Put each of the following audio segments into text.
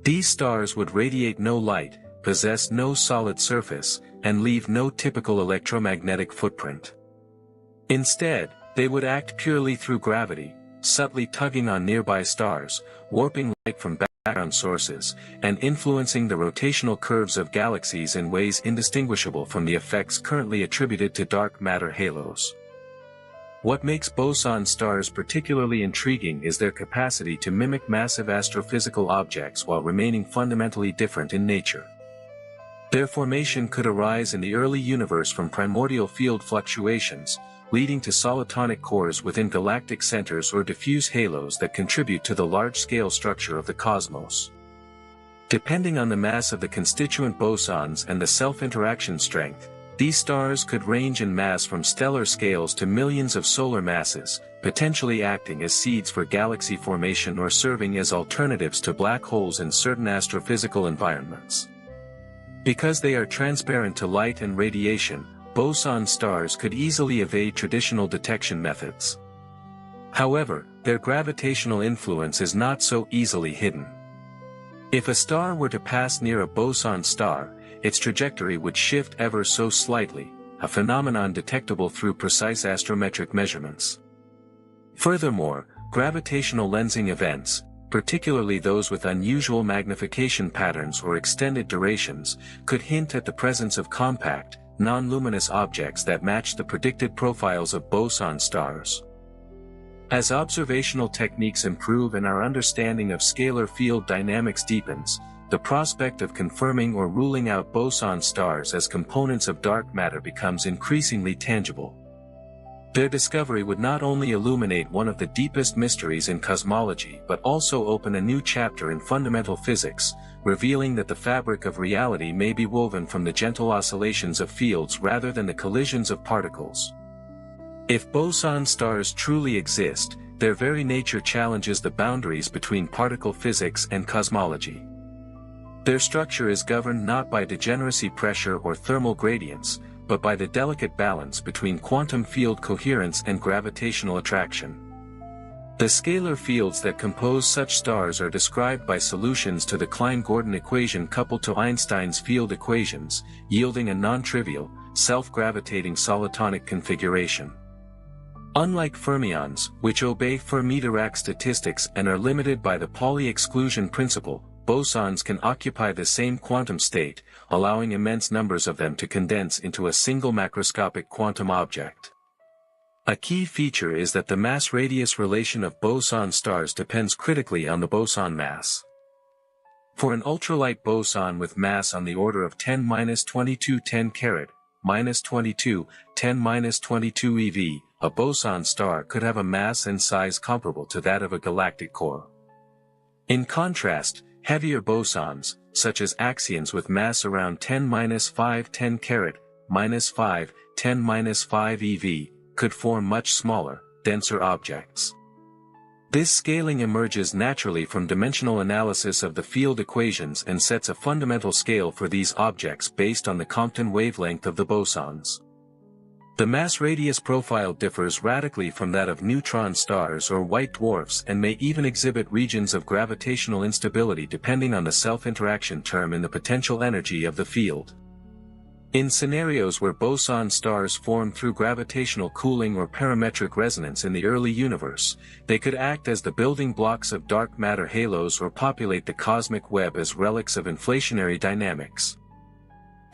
These stars would radiate no light, possess no solid surface, and leave no typical electromagnetic footprint. Instead, they would act purely through gravity, subtly tugging on nearby stars, warping light from background sources, and influencing the rotational curves of galaxies in ways indistinguishable from the effects currently attributed to dark matter halos. What makes boson stars particularly intriguing is their capacity to mimic massive astrophysical objects while remaining fundamentally different in nature. Their formation could arise in the early universe from primordial field fluctuations, leading to solitonic cores within galactic centers or diffuse halos that contribute to the large-scale structure of the cosmos. Depending on the mass of the constituent bosons and the self-interaction strength, these stars could range in mass from stellar scales to millions of solar masses, potentially acting as seeds for galaxy formation or serving as alternatives to black holes in certain astrophysical environments. Because they are transparent to light and radiation, boson stars could easily evade traditional detection methods. However, their gravitational influence is not so easily hidden. If a star were to pass near a boson star, its trajectory would shift ever so slightly, a phenomenon detectable through precise astrometric measurements. Furthermore, gravitational lensing events, particularly those with unusual magnification patterns or extended durations, could hint at the presence of compact, non-luminous objects that match the predicted profiles of boson stars. As observational techniques improve and our understanding of scalar field dynamics deepens, the prospect of confirming or ruling out boson stars as components of dark matter becomes increasingly tangible. Their discovery would not only illuminate one of the deepest mysteries in cosmology but also open a new chapter in fundamental physics, revealing that the fabric of reality may be woven from the gentle oscillations of fields rather than the collisions of particles. If boson stars truly exist, their very nature challenges the boundaries between particle physics and cosmology. Their structure is governed not by degeneracy pressure or thermal gradients, but by the delicate balance between quantum field coherence and gravitational attraction. The scalar fields that compose such stars are described by solutions to the Klein-Gordon equation coupled to Einstein's field equations, yielding a non-trivial, self-gravitating solitonic configuration. Unlike fermions, which obey Fermi-Dirac statistics and are limited by the Pauli exclusion principle, bosons can occupy the same quantum state, allowing immense numbers of them to condense into a single macroscopic quantum object. A key feature is that the mass-radius relation of boson stars depends critically on the boson mass. For an ultralight boson with mass on the order of 10⁻22 10^-22 10⁻22 eV, a boson star could have a mass and size comparable to that of a galactic core. In contrast, heavier bosons, such as axions with mass around 10⁻5 10^-5 10⁻5 eV, could form much smaller, denser objects. This scaling emerges naturally from dimensional analysis of the field equations and sets a fundamental scale for these objects based on the Compton wavelength of the bosons. The mass-radius profile differs radically from that of neutron stars or white dwarfs and may even exhibit regions of gravitational instability depending on the self-interaction term in the potential energy of the field. In scenarios where boson stars form through gravitational cooling or parametric resonance in the early universe, they could act as the building blocks of dark matter halos or populate the cosmic web as relics of inflationary dynamics.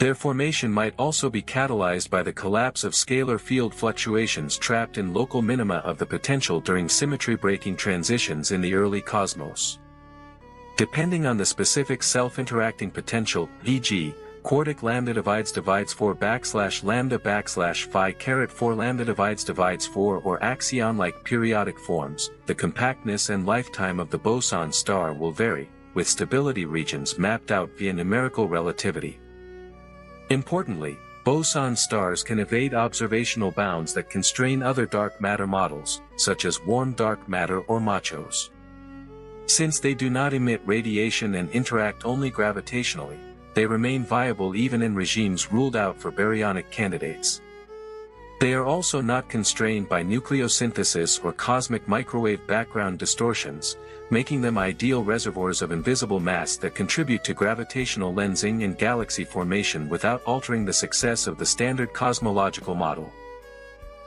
Their formation might also be catalyzed by the collapse of scalar field fluctuations trapped in local minima of the potential during symmetry-breaking transitions in the early cosmos. Depending on the specific self-interacting potential, e.g., quartic lambda divides 4/lambda/phi⁴ lambda divides 4 or axion-like periodic forms, the compactness and lifetime of the boson star will vary, with stability regions mapped out via numerical relativity. Importantly, boson stars can evade observational bounds that constrain other dark matter models, such as warm dark matter or machos. Since they do not emit radiation and interact only gravitationally, they remain viable even in regimes ruled out for baryonic candidates. They are also not constrained by nucleosynthesis or cosmic microwave background distortions, making them ideal reservoirs of invisible mass that contribute to gravitational lensing and galaxy formation without altering the success of the standard cosmological model.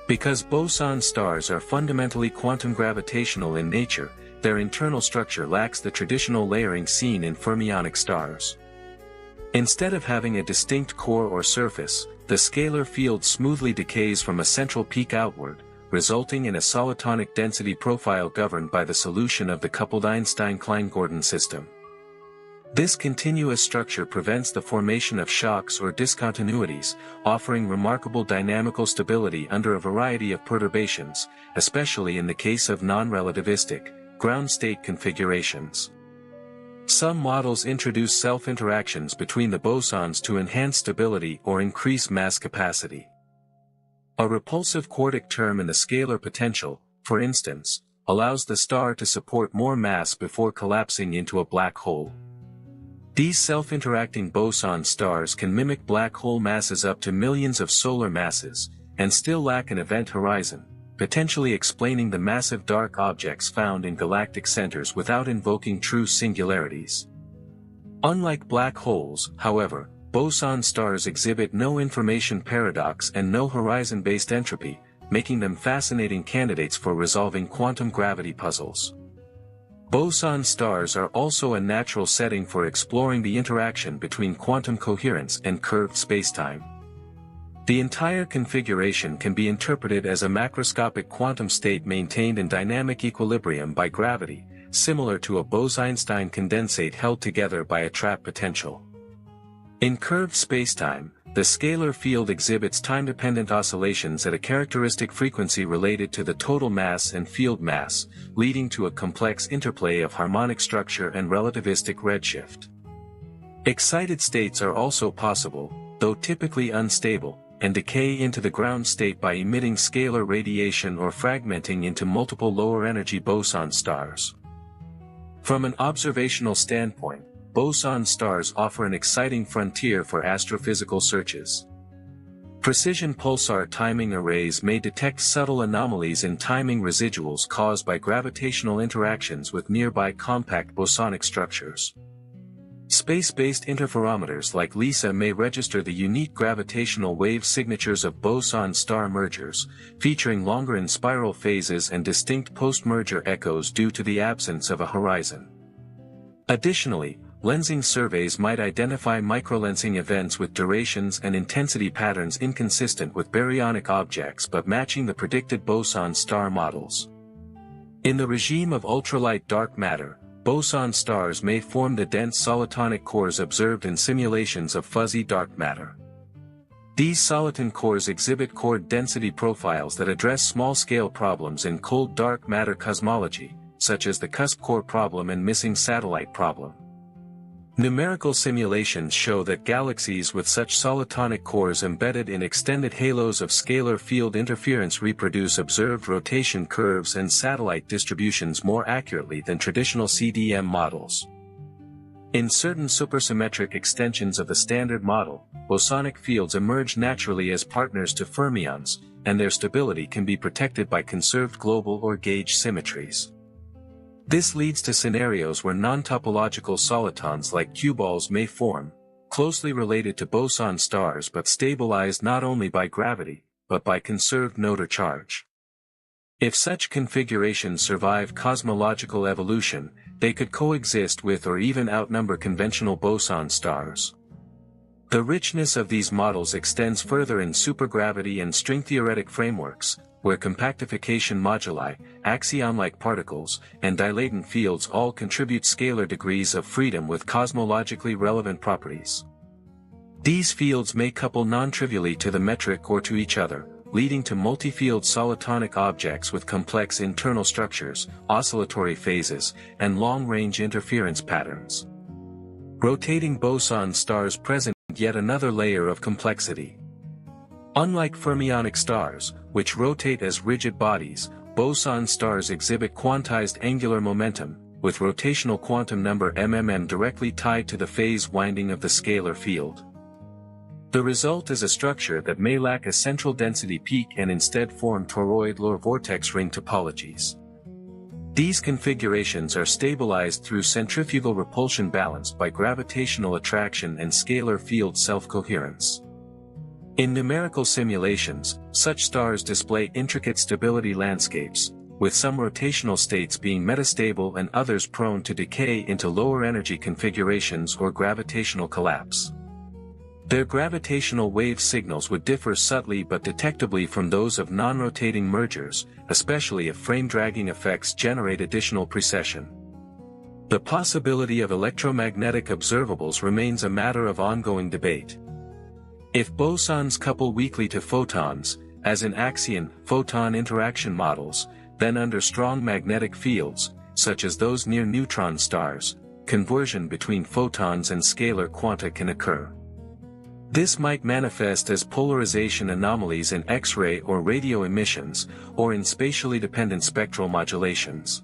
Because boson stars are fundamentally quantum gravitational in nature, their internal structure lacks the traditional layering seen in fermionic stars. Instead of having a distinct core or surface, the scalar field smoothly decays from a central peak outward, resulting in a solitonic density profile governed by the solution of the coupled Einstein-Klein-Gordon system. This continuous structure prevents the formation of shocks or discontinuities, offering remarkable dynamical stability under a variety of perturbations, especially in the case of non-relativistic, ground state configurations. Some models introduce self-interactions between the bosons to enhance stability or increase mass capacity. A repulsive quartic term in the scalar potential, for instance, allows the star to support more mass before collapsing into a black hole. These self-interacting boson stars can mimic black hole masses up to millions of solar masses, and still lack an event horizon, potentially explaining the massive dark objects found in galactic centers without invoking true singularities. Unlike black holes, however, boson stars exhibit no information paradox and no horizon-based entropy, making them fascinating candidates for resolving quantum gravity puzzles. Boson stars are also a natural setting for exploring the interaction between quantum coherence and curved spacetime. The entire configuration can be interpreted as a macroscopic quantum state maintained in dynamic equilibrium by gravity, similar to a Bose-Einstein condensate held together by a trap potential. In curved spacetime, the scalar field exhibits time-dependent oscillations at a characteristic frequency related to the total mass and field mass, leading to a complex interplay of harmonic structure and relativistic redshift. Excited states are also possible, though typically unstable, and decay into the ground state by emitting scalar radiation or fragmenting into multiple lower-energy boson stars. From an observational standpoint, boson stars offer an exciting frontier for astrophysical searches. Precision pulsar timing arrays may detect subtle anomalies in timing residuals caused by gravitational interactions with nearby compact bosonic structures. Space-based interferometers like LISA may register the unique gravitational wave signatures of boson star mergers, featuring longer in spiral phases and distinct post-merger echoes due to the absence of a horizon. Additionally, lensing surveys might identify microlensing events with durations and intensity patterns inconsistent with baryonic objects but matching the predicted boson star models. In the regime of ultralight dark matter, boson stars may form the dense solitonic cores observed in simulations of fuzzy dark matter. These soliton cores exhibit core density profiles that address small-scale problems in cold dark matter cosmology, such as the cusp core problem and missing satellite problem. Numerical simulations show that galaxies with such solitonic cores embedded in extended halos of scalar field interference reproduce observed rotation curves and satellite distributions more accurately than traditional CDM models. In certain supersymmetric extensions of the standard model, bosonic fields emerge naturally as partners to fermions, and their stability can be protected by conserved global or gauge symmetries. This leads to scenarios where non-topological solitons like cueballs may form, closely related to boson stars but stabilized not only by gravity, but by conserved nodal charge. If such configurations survive cosmological evolution, they could coexist with or even outnumber conventional boson stars. The richness of these models extends further in supergravity and string-theoretic frameworks, where compactification moduli, axion-like particles, and dilatant fields all contribute scalar degrees of freedom with cosmologically relevant properties. These fields may couple non-trivially to the metric or to each other, leading to multi-field solitonic objects with complex internal structures, oscillatory phases, and long-range interference patterns. Rotating boson stars present yet another layer of complexity. Unlike fermionic stars, which rotate as rigid bodies, boson stars exhibit quantized angular momentum, with rotational quantum number MMM directly tied to the phase winding of the scalar field. The result is a structure that may lack a central density peak and instead form toroid or vortex ring topologies. These configurations are stabilized through centrifugal repulsion balanced by gravitational attraction and scalar field self-coherence. In numerical simulations, such stars display intricate stability landscapes, with some rotational states being metastable and others prone to decay into lower energy configurations or gravitational collapse. Their gravitational wave signals would differ subtly but detectably from those of non-rotating mergers, especially if frame-dragging effects generate additional precession. The possibility of electromagnetic observables remains a matter of ongoing debate. If bosons couple weakly to photons, as in axion photon interaction models, then under strong magnetic fields, such as those near neutron stars, conversion between photons and scalar quanta can occur. This might manifest as polarization anomalies in X-ray or radio emissions, or in spatially dependent spectral modulations.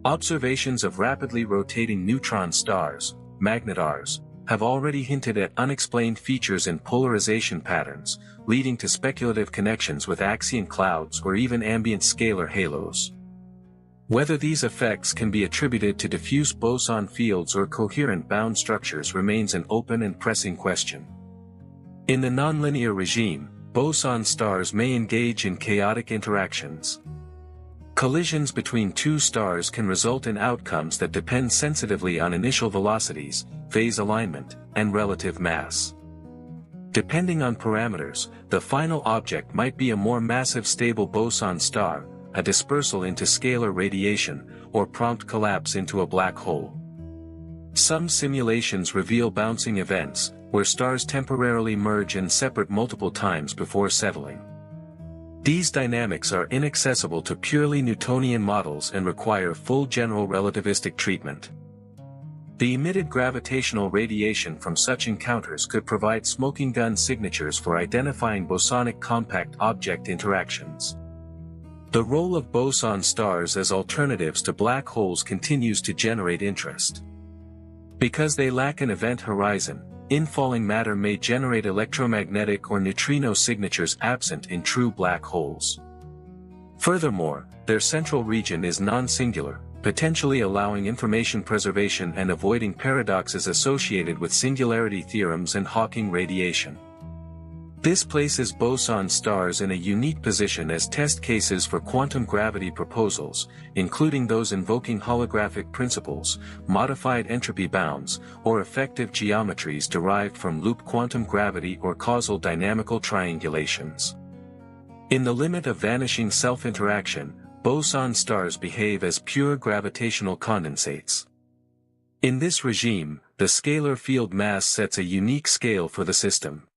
Observations of rapidly rotating neutron stars, magnetars, have already hinted at unexplained features in polarization patterns, leading to speculative connections with axion clouds or even ambient scalar halos. Whether these effects can be attributed to diffuse boson fields or coherent bound structures remains an open and pressing question. In the nonlinear regime, boson stars may engage in chaotic interactions. Collisions between two stars can result in outcomes that depend sensitively on initial velocities, phase alignment, and relative mass. Depending on parameters, the final object might be a more massive stable boson star, a dispersal into scalar radiation, or prompt collapse into a black hole. Some simulations reveal bouncing events, where stars temporarily merge and separate multiple times before settling. These dynamics are inaccessible to purely Newtonian models and require full general relativistic treatment. The emitted gravitational radiation from such encounters could provide smoking gun signatures for identifying bosonic compact object interactions. The role of boson stars as alternatives to black holes continues to generate interest. Because they lack an event horizon, infalling matter may generate electromagnetic or neutrino signatures absent in true black holes. Furthermore, their central region is non-singular, potentially allowing information preservation and avoiding paradoxes associated with singularity theorems and Hawking radiation. This places boson stars in a unique position as test cases for quantum gravity proposals, including those invoking holographic principles, modified entropy bounds, or effective geometries derived from loop quantum gravity or causal dynamical triangulations. In the limit of vanishing self-interaction, boson stars behave as pure gravitational condensates. In this regime, the scalar field mass sets a unique scale for the system.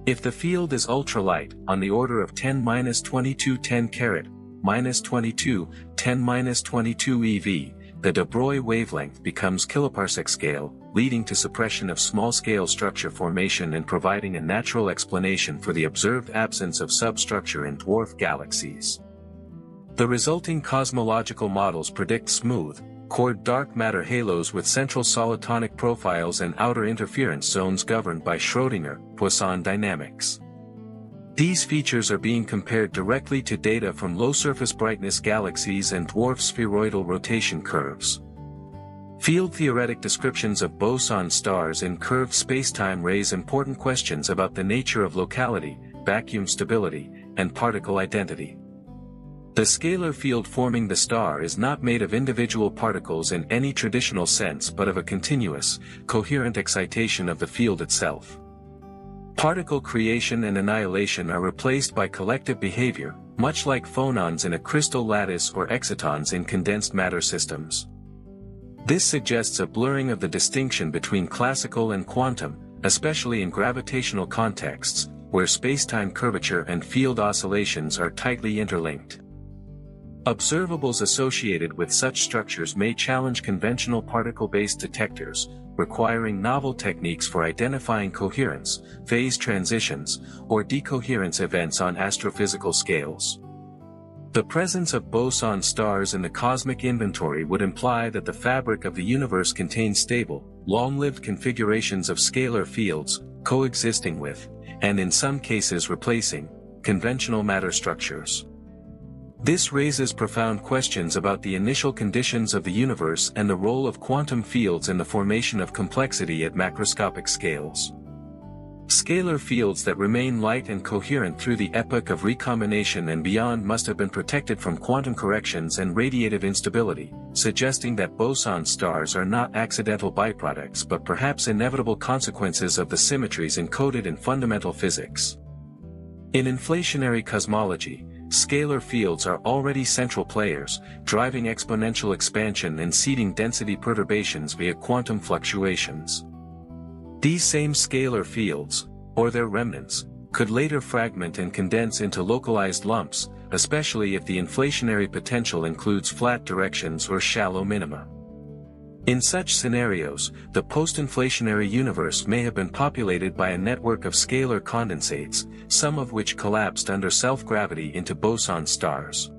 If the field is ultralight, on the order of 10⁻22 10⁻22 10⁻22 eV, the de Broglie wavelength becomes kiloparsec scale, leading to suppression of small-scale structure formation and providing a natural explanation for the observed absence of substructure in dwarf galaxies. The resulting cosmological models predict smooth, cored dark matter halos with central solitonic profiles and outer interference zones governed by Schrödinger-Poisson dynamics. These features are being compared directly to data from low-surface brightness galaxies and dwarf spheroidal rotation curves. Field-theoretic descriptions of boson stars in curved spacetime raise important questions about the nature of locality, vacuum stability, and particle identity. The scalar field forming the star is not made of individual particles in any traditional sense but of a continuous, coherent excitation of the field itself. Particle creation and annihilation are replaced by collective behavior, much like phonons in a crystal lattice or excitons in condensed matter systems. This suggests a blurring of the distinction between classical and quantum, especially in gravitational contexts, where spacetime curvature and field oscillations are tightly interlinked. Observables associated with such structures may challenge conventional particle-based detectors, requiring novel techniques for identifying coherence, phase transitions, or decoherence events on astrophysical scales. The presence of boson stars in the cosmic inventory would imply that the fabric of the universe contains stable, long-lived configurations of scalar fields, coexisting with, and in some cases replacing, conventional matter structures. This raises profound questions about the initial conditions of the universe and the role of quantum fields in the formation of complexity at macroscopic scales. Scalar fields that remain light and coherent through the epoch of recombination and beyond must have been protected from quantum corrections and radiative instability, suggesting that boson stars are not accidental byproducts but perhaps inevitable consequences of the symmetries encoded in fundamental physics. In inflationary cosmology, scalar fields are already central players, driving exponential expansion and seeding density perturbations via quantum fluctuations. These same scalar fields, or their remnants, could later fragment and condense into localized lumps, especially if the inflationary potential includes flat directions or shallow minima. In such scenarios, the post-inflationary universe may have been populated by a network of scalar condensates, some of which collapsed under self-gravity into boson stars.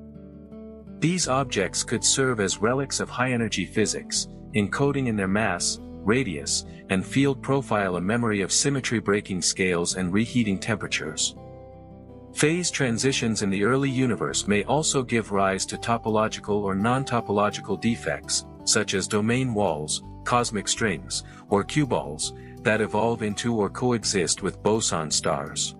These objects could serve as relics of high-energy physics, encoding in their mass, radius, and field profile a memory of symmetry-breaking scales and reheating temperatures. Phase transitions in the early universe may also give rise to topological or non-topological defects, such as domain walls, cosmic strings, or cueballs, that evolve into or coexist with boson stars.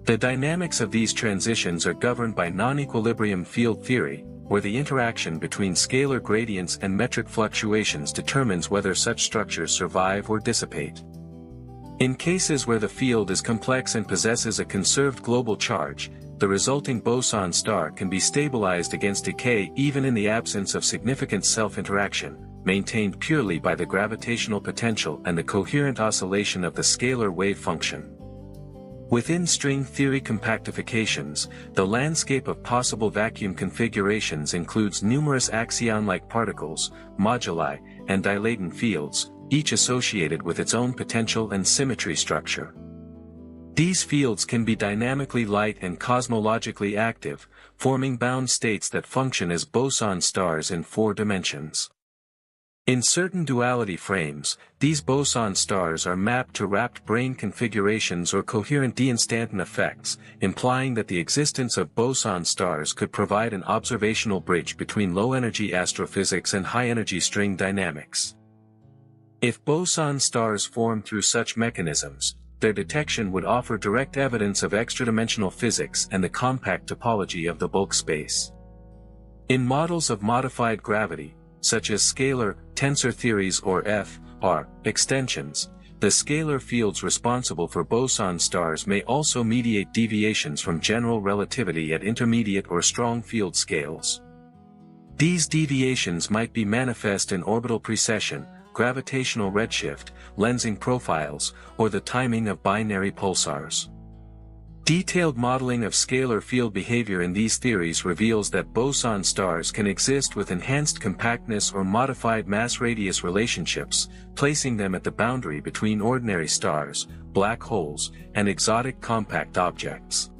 The dynamics of these transitions are governed by non-equilibrium field theory, where the interaction between scalar gradients and metric fluctuations determines whether such structures survive or dissipate. In cases where the field is complex and possesses a conserved global charge, the resulting boson star can be stabilized against decay even in the absence of significant self-interaction, maintained purely by the gravitational potential and the coherent oscillation of the scalar wave function. Within string theory compactifications, the landscape of possible vacuum configurations includes numerous axion-like particles, moduli, and dilatant fields, each associated with its own potential and symmetry structure. These fields can be dynamically light and cosmologically active, forming bound states that function as boson stars in 4 dimensions. In certain duality frames, these boson stars are mapped to wrapped brane configurations or coherent d-instanton effects, implying that the existence of boson stars could provide an observational bridge between low-energy astrophysics and high-energy string dynamics. If boson stars form through such mechanisms, their detection would offer direct evidence of extradimensional physics and the compact topology of the bulk space. In models of modified gravity, such as scalar, tensor theories or F.R. extensions, the scalar fields responsible for boson stars may also mediate deviations from general relativity at intermediate or strong field scales. These deviations might be manifest in orbital precession, gravitational redshift, lensing profiles, or the timing of binary pulsars. Detailed modeling of scalar field behavior in these theories reveals that boson stars can exist with enhanced compactness or modified mass-radius relationships, placing them at the boundary between ordinary stars, black holes, and exotic compact objects.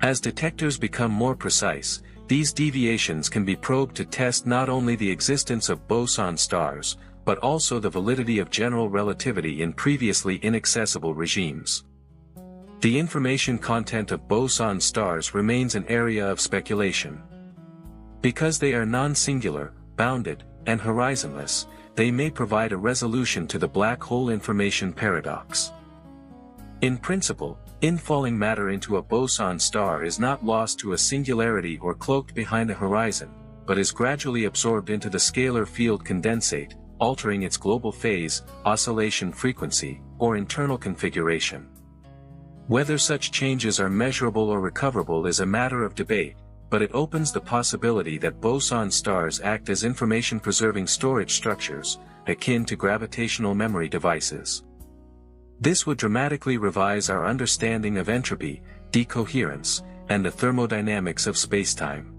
As detectors become more precise, these deviations can be probed to test not only the existence of boson stars, but also the validity of general relativity in previously inaccessible regimes. The information content of boson stars remains an area of speculation. Because they are non-singular, bounded, and horizonless, they may provide a resolution to the black hole information paradox. In principle, infalling matter into a boson star is not lost to a singularity or cloaked behind a horizon, but is gradually absorbed into the scalar field condensate, altering its global phase, oscillation frequency, or internal configuration. Whether such changes are measurable or recoverable is a matter of debate, but it opens the possibility that boson stars act as information-preserving storage structures, akin to gravitational memory devices. This would dramatically revise our understanding of entropy, decoherence, and the thermodynamics of spacetime.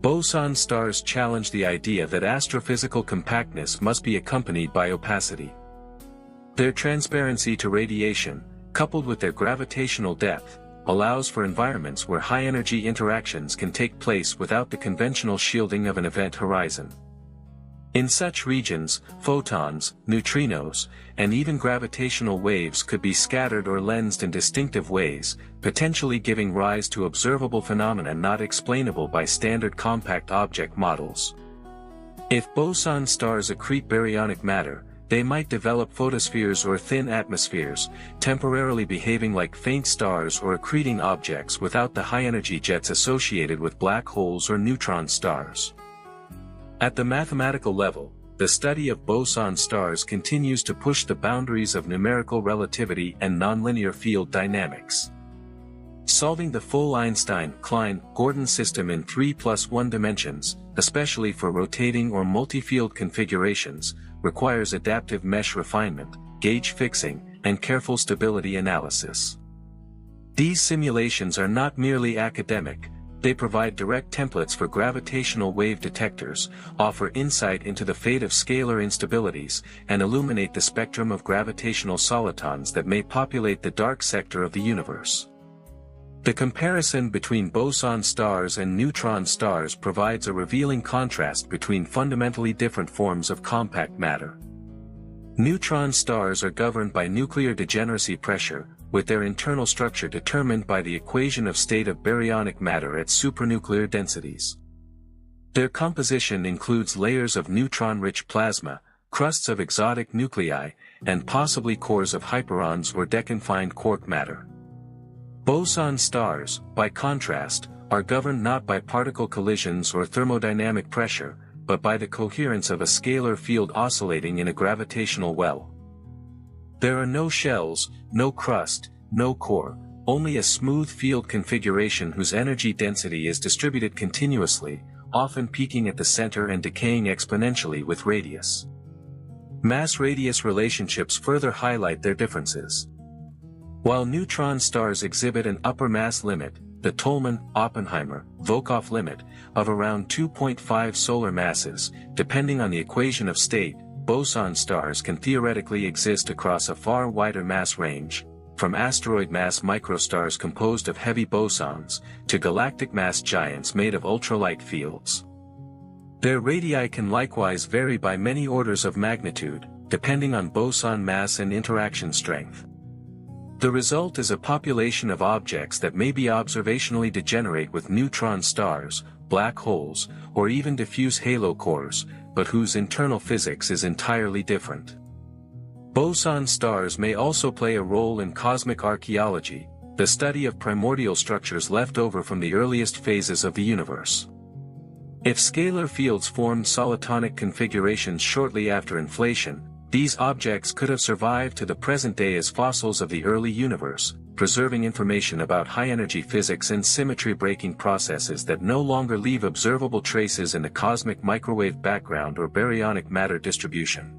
Boson stars challenge the idea that astrophysical compactness must be accompanied by opacity. Their transparency to radiation, coupled with their gravitational depth, allows for environments where high-energy interactions can take place without the conventional shielding of an event horizon. In such regions, photons, neutrinos, and even gravitational waves could be scattered or lensed in distinctive ways, potentially giving rise to observable phenomena not explainable by standard compact object models. If boson stars accrete baryonic matter, they might develop photospheres or thin atmospheres, temporarily behaving like faint stars or accreting objects without the high-energy jets associated with black holes or neutron stars. At the mathematical level, the study of boson stars continues to push the boundaries of numerical relativity and nonlinear field dynamics. Solving the full Einstein-Klein-Gordon system in 3+1 dimensions, especially for rotating or multi-field configurations, requires adaptive mesh refinement, gauge fixing, and careful stability analysis. These simulations are not merely academic, they provide direct templates for gravitational wave detectors, offer insight into the fate of scalar instabilities, and illuminate the spectrum of gravitational solitons that may populate the dark sector of the universe. The comparison between boson stars and neutron stars provides a revealing contrast between fundamentally different forms of compact matter. Neutron stars are governed by nuclear degeneracy pressure, with their internal structure determined by the equation of state of baryonic matter at supranuclear densities. Their composition includes layers of neutron-rich plasma, crusts of exotic nuclei, and possibly cores of hyperons or deconfined quark matter. Boson stars, by contrast, are governed not by particle collisions or thermodynamic pressure, but by the coherence of a scalar field oscillating in a gravitational well. There are no shells, no crust, no core, only a smooth field configuration whose energy density is distributed continuously, often peaking at the center and decaying exponentially with radius. Mass-radius relationships further highlight their differences. While neutron stars exhibit an upper mass limit, the Tolman-Oppenheimer-Volkoff limit, of around 2.5 solar masses, depending on the equation of state, boson stars can theoretically exist across a far wider mass range, from asteroid mass microstars composed of heavy bosons, to galactic mass giants made of ultralight fields. Their radii can likewise vary by many orders of magnitude, depending on boson mass and interaction strength. The result is a population of objects that may be observationally degenerate with neutron stars, black holes, or even diffuse halo cores, but whose internal physics is entirely different. Boson stars may also play a role in cosmic archaeology, the study of primordial structures left over from the earliest phases of the universe. If scalar fields formed solitonic configurations shortly after inflation, these objects could have survived to the present day as fossils of the early universe, preserving information about high-energy physics and symmetry-breaking processes that no longer leave observable traces in the cosmic microwave background or baryonic matter distribution.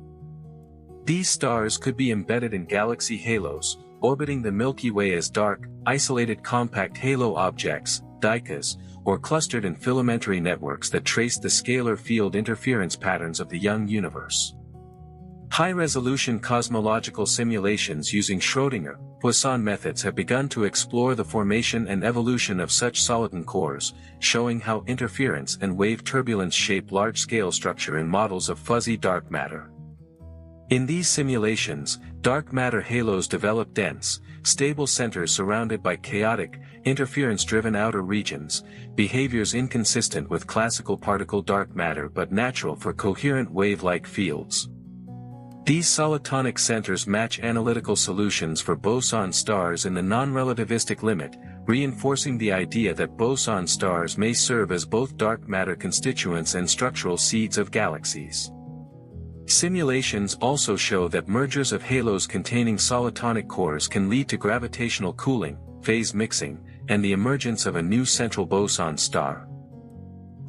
These stars could be embedded in galaxy halos, orbiting the Milky Way as dark, isolated compact halo objects, dicas, or clustered in filamentary networks that trace the scalar field interference patterns of the young universe. High-resolution cosmological simulations using Schrödinger-Poisson methods have begun to explore the formation and evolution of such soliton cores, showing how interference and wave turbulence shape large-scale structure in models of fuzzy dark matter. In these simulations, dark matter halos develop dense, stable centers surrounded by chaotic, interference-driven outer regions, behaviors inconsistent with classical particle dark matter but natural for coherent wave-like fields. These solitonic centers match analytical solutions for boson stars in the non-relativistic limit, reinforcing the idea that boson stars may serve as both dark matter constituents and structural seeds of galaxies. Simulations also show that mergers of halos containing solitonic cores can lead to gravitational cooling, phase mixing, and the emergence of a new central boson star.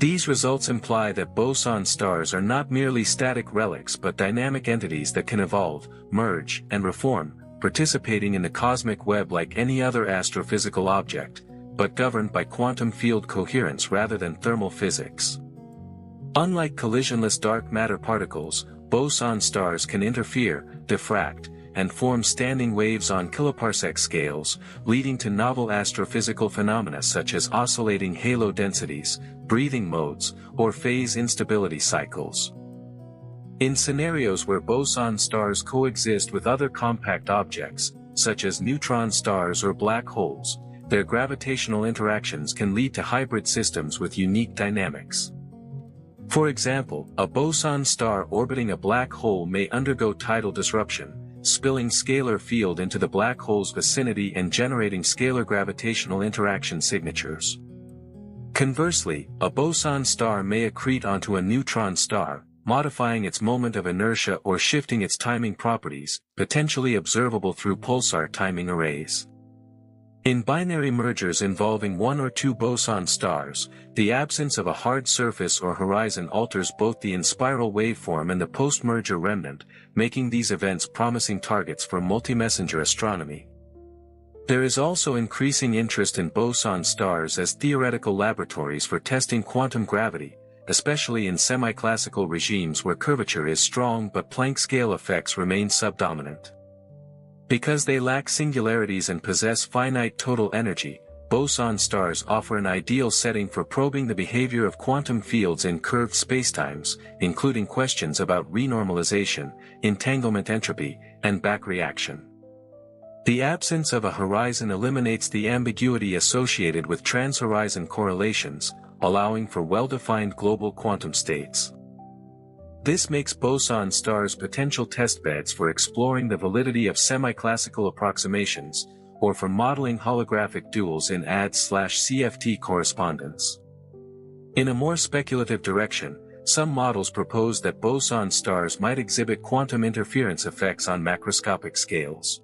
These results imply that boson stars are not merely static relics but dynamic entities that can evolve, merge, and reform, participating in the cosmic web like any other astrophysical object, but governed by quantum field coherence rather than thermal physics. Unlike collisionless dark matter particles, boson stars can interfere, diffract, and form standing waves on kiloparsec scales, leading to novel astrophysical phenomena such as oscillating halo densities, breathing modes, or phase instability cycles. In scenarios where boson stars coexist with other compact objects, such as neutron stars or black holes, their gravitational interactions can lead to hybrid systems with unique dynamics. For example, a boson star orbiting a black hole may undergo tidal disruption, spilling scalar field into the black hole's vicinity and generating scalar gravitational interaction signatures. Conversely, a boson star may accrete onto a neutron star, modifying its moment of inertia or shifting its timing properties, potentially observable through pulsar timing arrays. In binary mergers involving one or two boson stars, the absence of a hard surface or horizon alters both the in-spiral waveform and the post-merger remnant, making these events promising targets for multi-messenger astronomy. There is also increasing interest in boson stars as theoretical laboratories for testing quantum gravity, especially in semi-classical regimes where curvature is strong but Planck scale effects remain subdominant. Because they lack singularities and possess finite total energy, boson stars offer an ideal setting for probing the behavior of quantum fields in curved spacetimes, including questions about renormalization, entanglement entropy, and back reaction. The absence of a horizon eliminates the ambiguity associated with transhorizon correlations, allowing for well-defined global quantum states. This makes boson stars potential testbeds for exploring the validity of semi-classical approximations, or for modeling holographic duals in ADS/CFT correspondence. In a more speculative direction, some models propose that boson stars might exhibit quantum interference effects on macroscopic scales.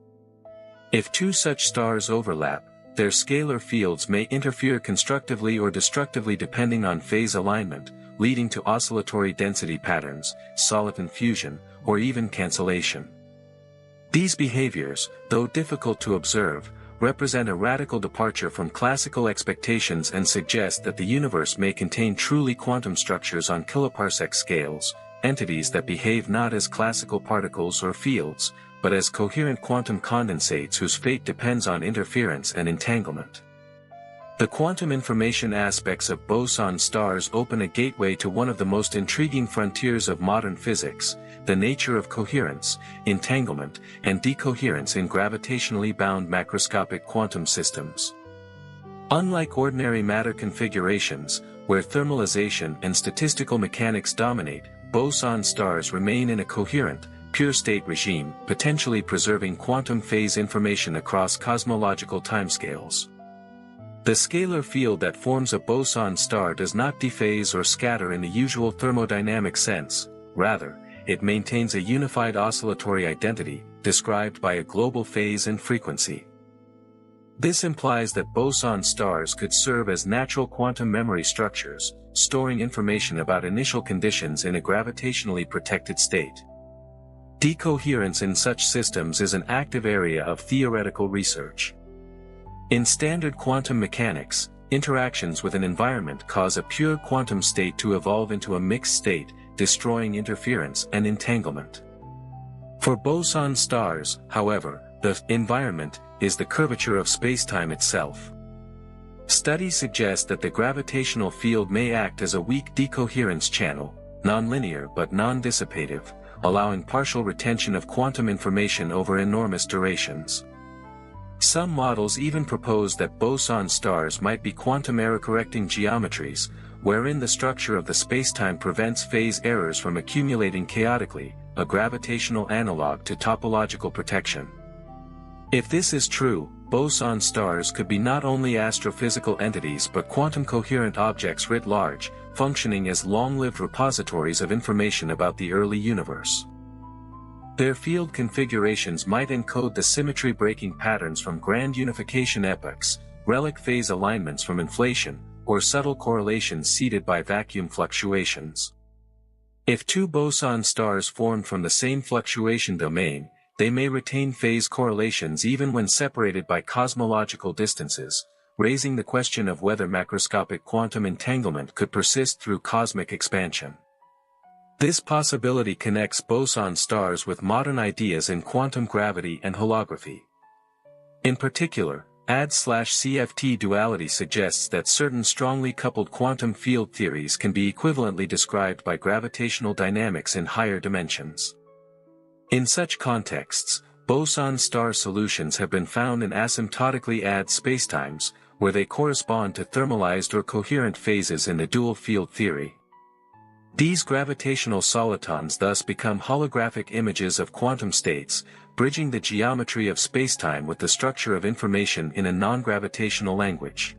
If two such stars overlap, their scalar fields may interfere constructively or destructively depending on phase alignment, leading to oscillatory density patterns, soliton fusion, or even cancellation. These behaviors, though difficult to observe, represent a radical departure from classical expectations and suggest that the universe may contain truly quantum structures on kiloparsec scales, entities that behave not as classical particles or fields, but as coherent quantum condensates whose fate depends on interference and entanglement. The quantum information aspects of boson stars open a gateway to one of the most intriguing frontiers of modern physics, the nature of coherence, entanglement, and decoherence in gravitationally bound macroscopic quantum systems. Unlike ordinary matter configurations, where thermalization and statistical mechanics dominate, boson stars remain in a coherent, pure-state regime, potentially preserving quantum phase information across cosmological timescales. The scalar field that forms a boson star does not dephase or scatter in the usual thermodynamic sense, rather, it maintains a unified oscillatory identity, described by a global phase and frequency. This implies that boson stars could serve as natural quantum memory structures, storing information about initial conditions in a gravitationally protected state. Decoherence in such systems is an active area of theoretical research. In standard quantum mechanics, interactions with an environment cause a pure quantum state to evolve into a mixed state, destroying interference and entanglement. For boson stars, however, the environment is the curvature of spacetime itself. Studies suggest that the gravitational field may act as a weak decoherence channel, nonlinear but non-dissipative, allowing partial retention of quantum information over enormous durations. Some models even propose that boson stars might be quantum error-correcting geometries, wherein the structure of the spacetime prevents phase errors from accumulating chaotically, a gravitational analog to topological protection. If this is true, boson stars could be not only astrophysical entities but quantum coherent objects writ large, functioning as long-lived repositories of information about the early universe. Their field configurations might encode the symmetry-breaking patterns from grand unification epochs, relic phase alignments from inflation, or subtle correlations seeded by vacuum fluctuations. If two boson stars formed from the same fluctuation domain, they may retain phase correlations even when separated by cosmological distances, raising the question of whether macroscopic quantum entanglement could persist through cosmic expansion. This possibility connects boson stars with modern ideas in quantum gravity and holography. In particular, AD/CFT duality suggests that certain strongly coupled quantum field theories can be equivalently described by gravitational dynamics in higher dimensions. In such contexts, boson star solutions have been found in asymptotically AD spacetimes, where they correspond to thermalized or coherent phases in the dual field theory. These gravitational solitons thus become holographic images of quantum states, bridging the geometry of spacetime with the structure of information in a non-gravitational language.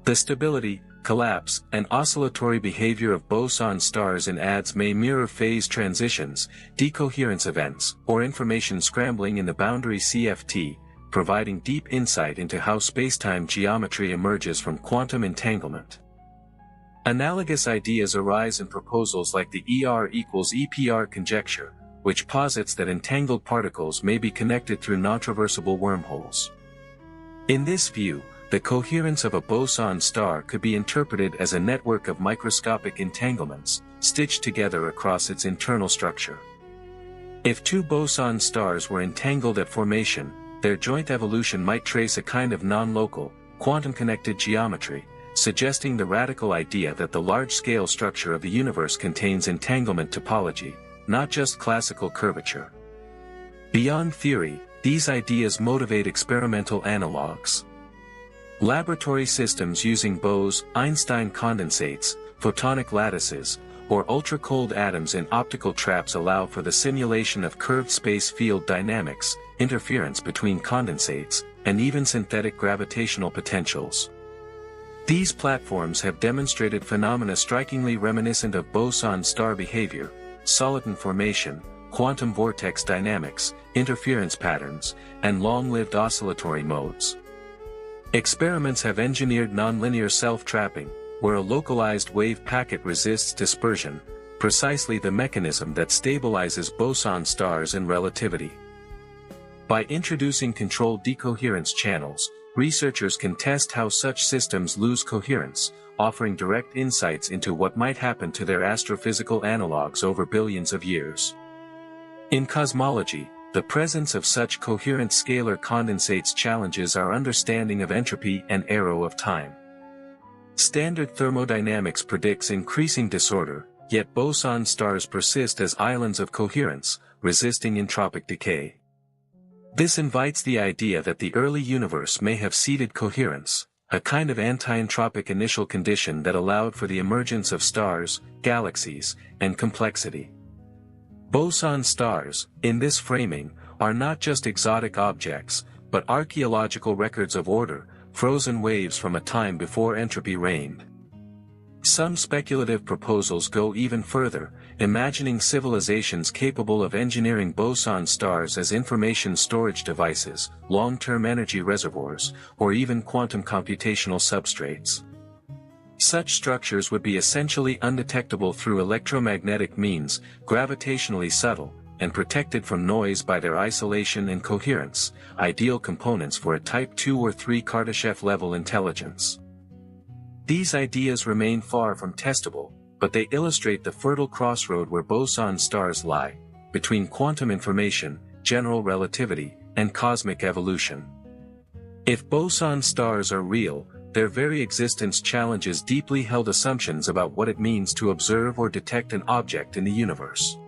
The stability, collapse, and oscillatory behavior of boson stars in ADS may mirror phase transitions, decoherence events, or information scrambling in the boundary CFT, providing deep insight into how spacetime geometry emerges from quantum entanglement. Analogous ideas arise in proposals like the ER=EPR conjecture, which posits that entangled particles may be connected through non-traversable wormholes. In this view, the coherence of a boson star could be interpreted as a network of microscopic entanglements, stitched together across its internal structure. If two boson stars were entangled at formation, their joint evolution might trace a kind of non-local, quantum-connected geometry, suggesting the radical idea that the large-scale structure of the universe contains entanglement topology, not just classical curvature. Beyond theory, these ideas motivate experimental analogues. Laboratory systems using Bose-Einstein condensates, photonic lattices, or ultra-cold atoms in optical traps allow for the simulation of curved space field dynamics, interference between condensates, and even synthetic gravitational potentials. These platforms have demonstrated phenomena strikingly reminiscent of boson star behavior, soliton formation, quantum vortex dynamics, interference patterns, and long-lived oscillatory modes. Experiments have engineered nonlinear self-trapping, where a localized wave packet resists dispersion, precisely the mechanism that stabilizes boson stars in relativity. By introducing controlled decoherence channels, researchers can test how such systems lose coherence, offering direct insights into what might happen to their astrophysical analogues over billions of years. In cosmology, the presence of such coherent scalar condensates challenges our understanding of entropy and arrow of time. Standard thermodynamics predicts increasing disorder, yet boson stars persist as islands of coherence, resisting entropic decay. This invites the idea that the early universe may have seeded coherence, a kind of anti-entropic initial condition that allowed for the emergence of stars, galaxies, and complexity. Boson stars, in this framing, are not just exotic objects, but archaeological records of order, frozen waves from a time before entropy reigned. Some speculative proposals go even further, imagining civilizations capable of engineering boson stars as information storage devices, long-term energy reservoirs, or even quantum computational substrates. Such structures would be essentially undetectable through electromagnetic means, gravitationally subtle, and protected from noise by their isolation and coherence, ideal components for a Type 2 or 3 Kardashev-level intelligence. These ideas remain far from testable, but they illustrate the fertile crossroad where boson stars lie, between quantum information, general relativity, and cosmic evolution. If boson stars are real, their very existence challenges deeply held assumptions about what it means to observe or detect an object in the universe.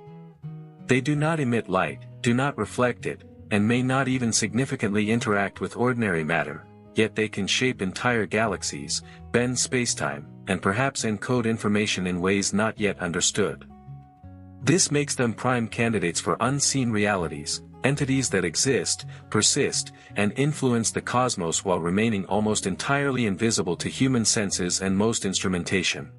They do not emit light, do not reflect it, and may not even significantly interact with ordinary matter, yet they can shape entire galaxies, bend spacetime, and perhaps encode information in ways not yet understood. This makes them prime candidates for unseen realities, entities that exist, persist, and influence the cosmos while remaining almost entirely invisible to human senses and most instrumentation.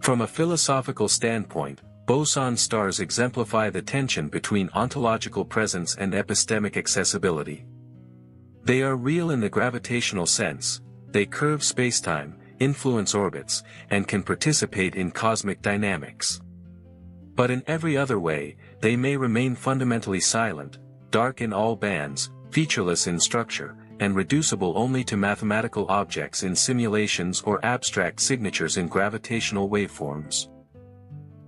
From a philosophical standpoint, boson stars exemplify the tension between ontological presence and epistemic accessibility. They are real in the gravitational sense, they curve spacetime, influence orbits, and can participate in cosmic dynamics. But in every other way, they may remain fundamentally silent, dark in all bands, featureless in structure, and reducible only to mathematical objects in simulations or abstract signatures in gravitational waveforms.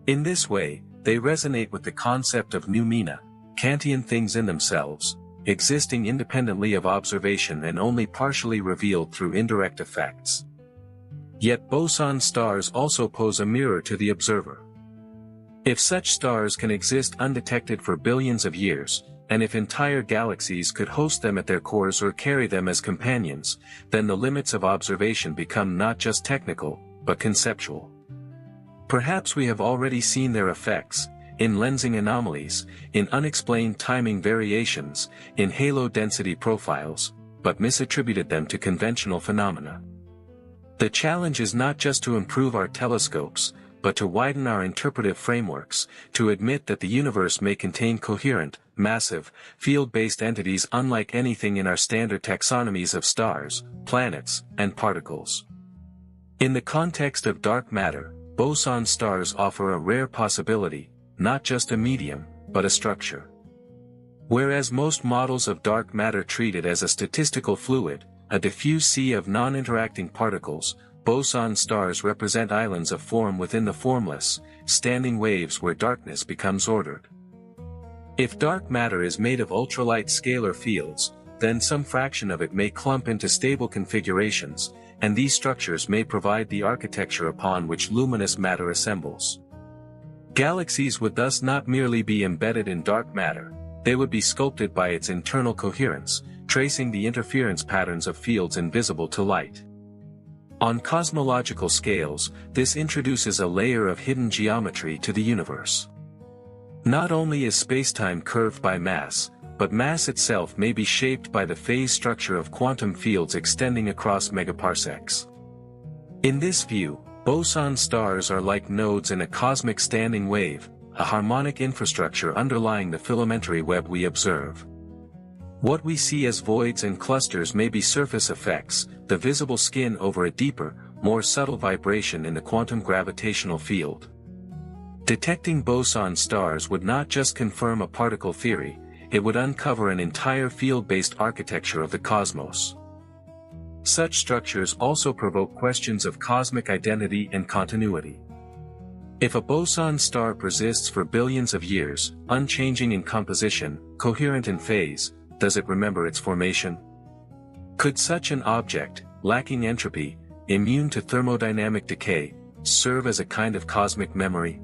In this way, they resonate with the concept of noumena, Kantian things in themselves, existing independently of observation and only partially revealed through indirect effects. Yet boson stars also pose a mirror to the observer. If such stars can exist undetected for billions of years, and if entire galaxies could host them at their cores or carry them as companions, then the limits of observation become not just technical, but conceptual. Perhaps we have already seen their effects, in lensing anomalies, in unexplained timing variations, in halo density profiles, but misattributed them to conventional phenomena. The challenge is not just to improve our telescopes, but to widen our interpretive frameworks, to admit that the universe may contain coherent, massive, field-based entities unlike anything in our standard taxonomies of stars, planets, and particles. In the context of dark matter, boson stars offer a rare possibility, not just a medium, but a structure. Whereas most models of dark matter treat it as a statistical fluid, a diffuse sea of non-interacting particles, boson stars represent islands of form within the formless, standing waves where darkness becomes ordered. If dark matter is made of ultralight scalar fields, then some fraction of it may clump into stable configurations, and these structures may provide the architecture upon which luminous matter assembles. Galaxies would thus not merely be embedded in dark matter, they would be sculpted by its internal coherence, tracing the interference patterns of fields invisible to light. On cosmological scales, this introduces a layer of hidden geometry to the universe. Not only is spacetime curved by mass, but mass itself may be shaped by the phase structure of quantum fields extending across megaparsecs. In this view, boson stars are like nodes in a cosmic standing wave, a harmonic infrastructure underlying the filamentary web we observe. What we see as voids and clusters may be surface effects, the visible skin over a deeper, more subtle vibration in the quantum gravitational field. Detecting boson stars would not just confirm a particle theory, it would uncover an entire field-based architecture of the cosmos. Such structures also provoke questions of cosmic identity and continuity. If a boson star persists for billions of years, unchanging in composition, coherent in phase, does it remember its formation? Could such an object, lacking entropy, immune to thermodynamic decay, serve as a kind of cosmic memory?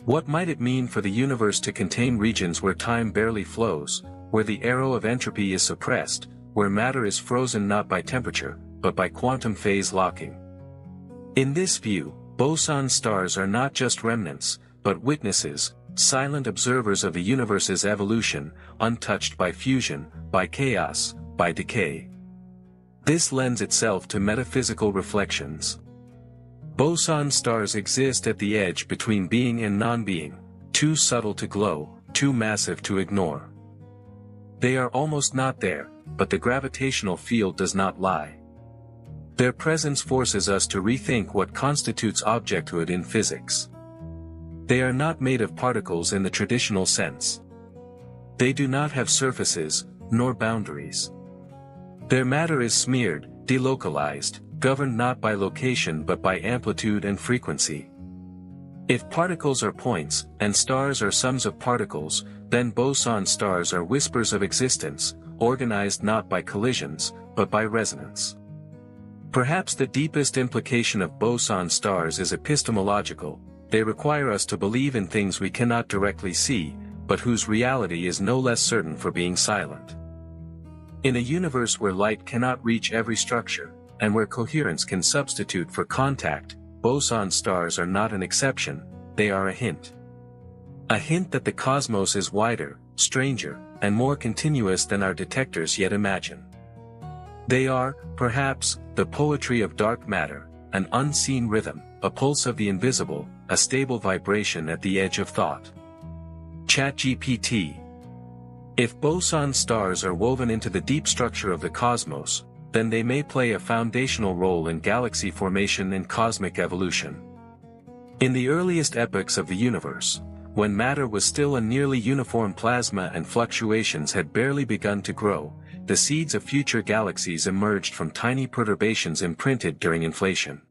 What might it mean for the universe to contain regions where time barely flows, where the arrow of entropy is suppressed, where matter is frozen not by temperature, but by quantum phase locking? In this view, boson stars are not just remnants, but witnesses, silent observers of the universe's evolution, untouched by fusion, by chaos, by decay. This lends itself to metaphysical reflections. Boson stars exist at the edge between being and non-being, too subtle to glow, too massive to ignore. They are almost not there, but the gravitational field does not lie. Their presence forces us to rethink what constitutes objecthood in physics. They are not made of particles in the traditional sense. They do not have surfaces, nor boundaries. Their matter is smeared, delocalized, governed not by location but by amplitude and frequency. If particles are points, and stars are sums of particles, then boson stars are whispers of existence, organized not by collisions, but by resonance. Perhaps the deepest implication of boson stars is epistemological. They require us to believe in things we cannot directly see, but whose reality is no less certain for being silent. In a universe where light cannot reach every structure, and where coherence can substitute for contact, boson stars are not an exception, they are a hint. A hint that the cosmos is wider, stranger, and more continuous than our detectors yet imagine. They are, perhaps, the poetry of dark matter, an unseen rhythm, a pulse of the invisible, a stable vibration at the edge of thought. ChatGPT. If boson stars are woven into the deep structure of the cosmos, then they may play a foundational role in galaxy formation and cosmic evolution. In the earliest epochs of the universe, when matter was still a nearly uniform plasma and fluctuations had barely begun to grow, the seeds of future galaxies emerged from tiny perturbations imprinted during inflation.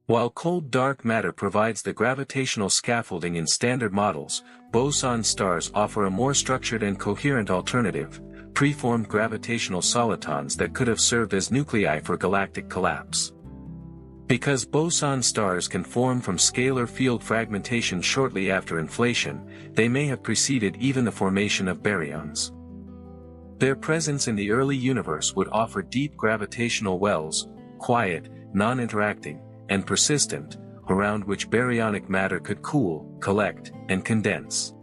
While cold dark matter provides the gravitational scaffolding in standard models, boson stars offer a more structured and coherent alternative, preformed gravitational solitons that could have served as nuclei for galactic collapse. Because boson stars can form from scalar field fragmentation shortly after inflation, they may have preceded even the formation of baryons. Their presence in the early universe would offer deep gravitational wells, quiet, non-interacting, and persistent, around which baryonic matter could cool, collect, and condense.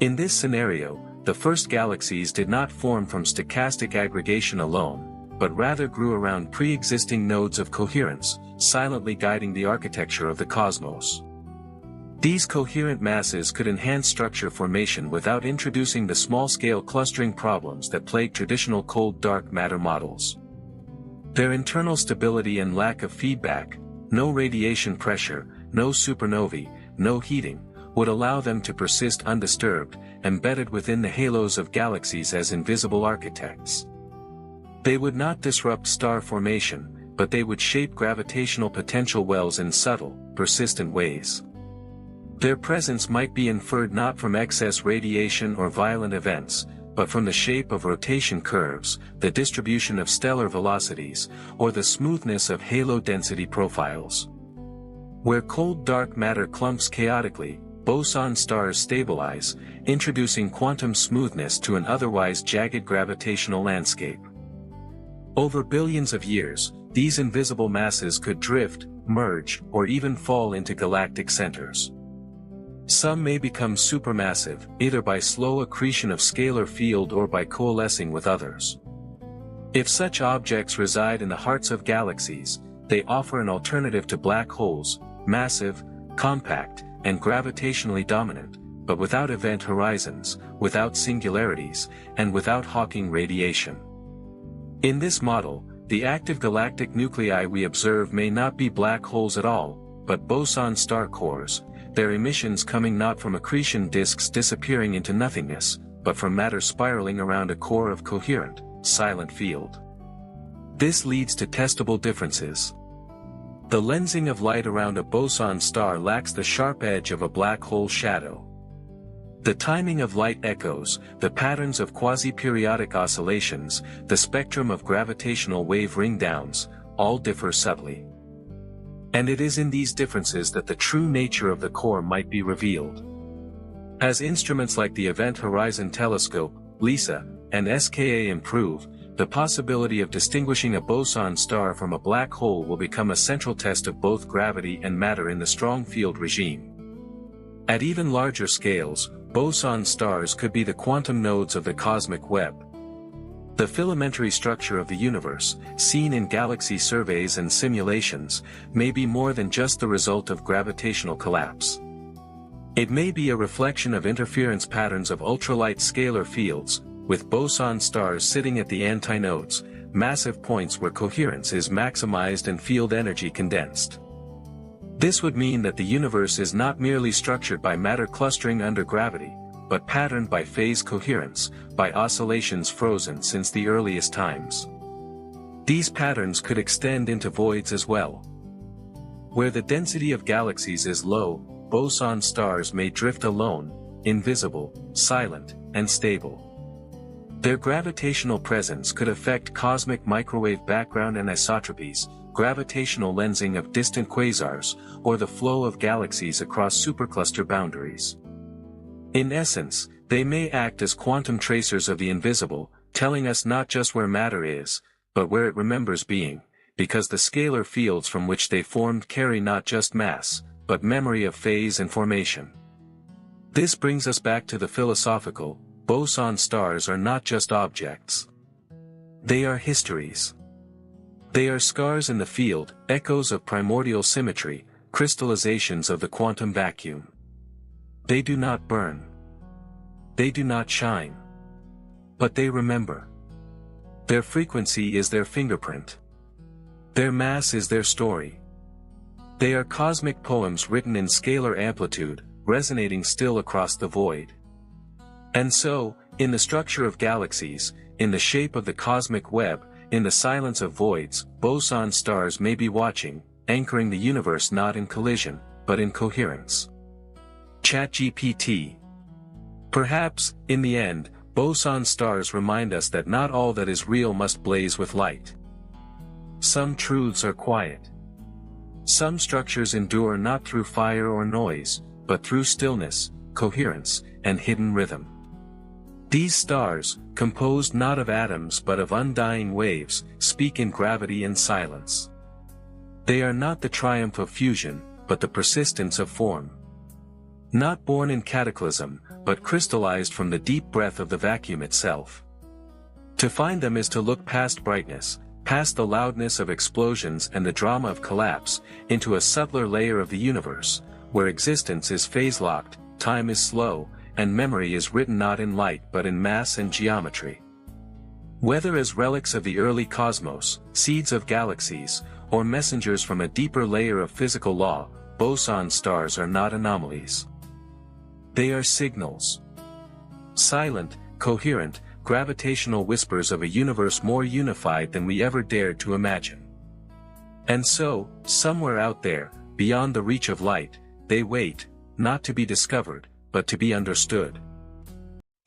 In this scenario, the first galaxies did not form from stochastic aggregation alone, but rather grew around pre-existing nodes of coherence, silently guiding the architecture of the cosmos. These coherent masses could enhance structure formation without introducing the small-scale clustering problems that plague traditional cold dark matter models. Their internal stability and lack of feedback, no radiation pressure, no supernovae, no heating, would allow them to persist undisturbed, embedded within the halos of galaxies as invisible architects. They would not disrupt star formation, but they would shape gravitational potential wells in subtle, persistent ways. Their presence might be inferred not from excess radiation or violent events, but from the shape of rotation curves, the distribution of stellar velocities, or the smoothness of halo density profiles. Where cold dark matter clumps chaotically, boson stars stabilize, introducing quantum smoothness to an otherwise jagged gravitational landscape. Over billions of years, these invisible masses could drift, merge, or even fall into galactic centers. Some may become supermassive, either by slow accretion of scalar field or by coalescing with others. If such objects reside in the hearts of galaxies, they offer an alternative to black holes, massive, compact, and gravitationally dominant, but without event horizons, without singularities, and without Hawking radiation. In this model, the active galactic nuclei we observe may not be black holes at all, but boson star cores, their emissions coming not from accretion disks disappearing into nothingness, but from matter spiraling around a core of coherent, silent field. This leads to testable differences. The lensing of light around a boson star lacks the sharp edge of a black hole shadow. The timing of light echoes, the patterns of quasi-periodic oscillations, the spectrum of gravitational wave ring-downs, all differ subtly. And it is in these differences that the true nature of the core might be revealed. As instruments like the Event Horizon Telescope, LISA, and SKA improve, the possibility of distinguishing a boson star from a black hole will become a central test of both gravity and matter in the strong field regime. At even larger scales, boson stars could be the quantum nodes of the cosmic web. The filamentary structure of the universe, seen in galaxy surveys and simulations, may be more than just the result of gravitational collapse. It may be a reflection of interference patterns of ultralight scalar fields, with boson stars sitting at the antinodes, massive points where coherence is maximized and field energy condensed. This would mean that the universe is not merely structured by matter clustering under gravity, but patterned by phase coherence, by oscillations frozen since the earliest times. These patterns could extend into voids as well. Where the density of galaxies is low, boson stars may drift alone, invisible, silent, and stable. Their gravitational presence could affect cosmic microwave background anisotropies, gravitational lensing of distant quasars, or the flow of galaxies across supercluster boundaries. In essence, they may act as quantum tracers of the invisible, telling us not just where matter is, but where it remembers being, because the scalar fields from which they formed carry not just mass, but memory of phase and formation. This brings us back to the philosophical: boson stars are not just objects. They are histories. They are scars in the field, echoes of primordial symmetry, crystallizations of the quantum vacuum. They do not burn. They do not shine. But they remember. Their frequency is their fingerprint. Their mass is their story. They are cosmic poems written in scalar amplitude, resonating still across the void. And so, in the structure of galaxies, in the shape of the cosmic web, in the silence of voids, boson stars may be watching, anchoring the universe not in collision, but in coherence. ChatGPT. Perhaps, in the end, Boson stars remind us that not all that is real must blaze with light. Some truths are quiet. Some structures endure not through fire or noise, but through stillness, coherence, and hidden rhythm. These stars, composed not of atoms but of undying waves, speak in gravity and silence. They are not the triumph of fusion, but the persistence of form. Not born in cataclysm, but crystallized from the deep breath of the vacuum itself. To find them is to look past brightness, past the loudness of explosions and the drama of collapse, into a subtler layer of the universe, where existence is phase-locked, time is slow, and memory is written not in light but in mass and geometry. Whether as relics of the early cosmos, seeds of galaxies, or messengers from a deeper layer of physical law, boson stars are not anomalies. They are signals. Silent, coherent, gravitational whispers of a universe more unified than we ever dared to imagine. And so, somewhere out there, beyond the reach of light, they wait, not to be discovered, but to be understood.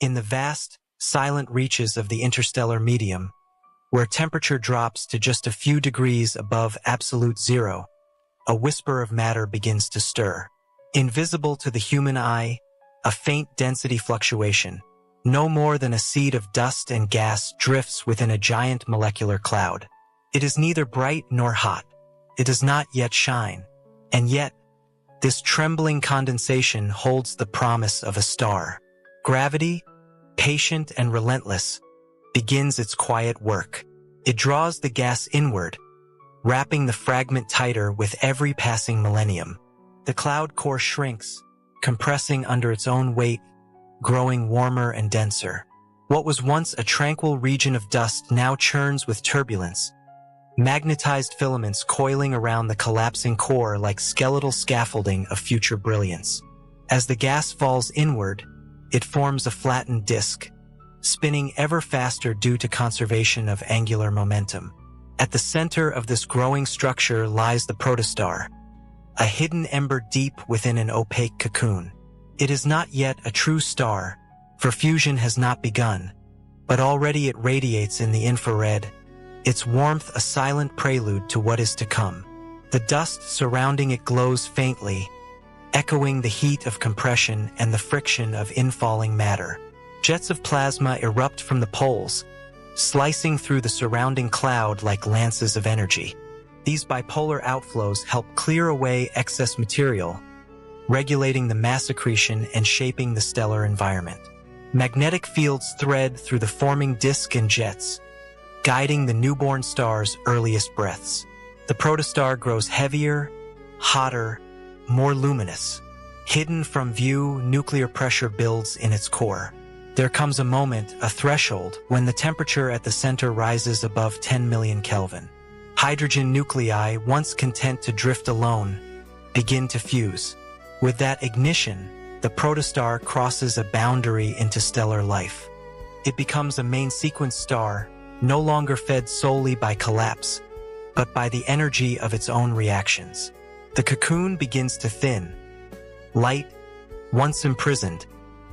In the vast, silent reaches of the interstellar medium, where temperature drops to just a few degrees above absolute zero, a whisper of matter begins to stir. Invisible to the human eye, a faint density fluctuation, no more than a seed of dust and gas, drifts within a giant molecular cloud. It is neither bright nor hot. It does not yet shine. And yet, this trembling condensation holds the promise of a star. Gravity, patient and relentless, begins its quiet work. It draws the gas inward, wrapping the fragment tighter with every passing millennium. The cloud core shrinks, compressing under its own weight, growing warmer and denser. What was once a tranquil region of dust now churns with turbulence, magnetized filaments coiling around the collapsing core like skeletal scaffolding of future brilliance. As the gas falls inward, it forms a flattened disk, spinning ever faster due to conservation of angular momentum. At the center of this growing structure lies the protostar, a hidden ember deep within an opaque cocoon. It is not yet a true star, for fusion has not begun, but already it radiates in the infrared, its warmth a silent prelude to what is to come. The dust surrounding it glows faintly, echoing the heat of compression and the friction of infalling matter. Jets of plasma erupt from the poles, slicing through the surrounding cloud like lances of energy. These bipolar outflows help clear away excess material, regulating the mass accretion and shaping the stellar environment. Magnetic fields thread through the forming disk and jets, guiding the newborn star's earliest breaths. The protostar grows heavier, hotter, more luminous. Hidden from view, nuclear pressure builds in its core. There comes a moment, a threshold, when the temperature at the center rises above 10 million Kelvin. Hydrogen nuclei, once content to drift alone, begin to fuse. With that ignition, the protostar crosses a boundary into stellar life. It becomes a main sequence star, no longer fed solely by collapse, but by the energy of its own reactions. The cocoon begins to thin. Light, once imprisoned,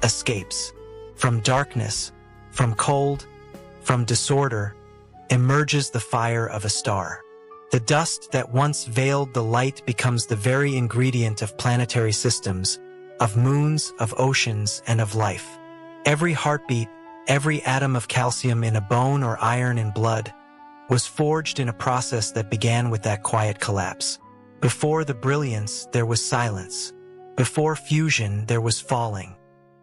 escapes. From darkness, from cold, from disorder, emerges the fire of a star. The dust that once veiled the light becomes the very ingredient of planetary systems, of moons, of oceans, and of life. Every heartbeat, every atom of calcium in a bone or iron in blood, was forged in a process that began with that quiet collapse. Before the brilliance, there was silence. Before fusion, there was falling.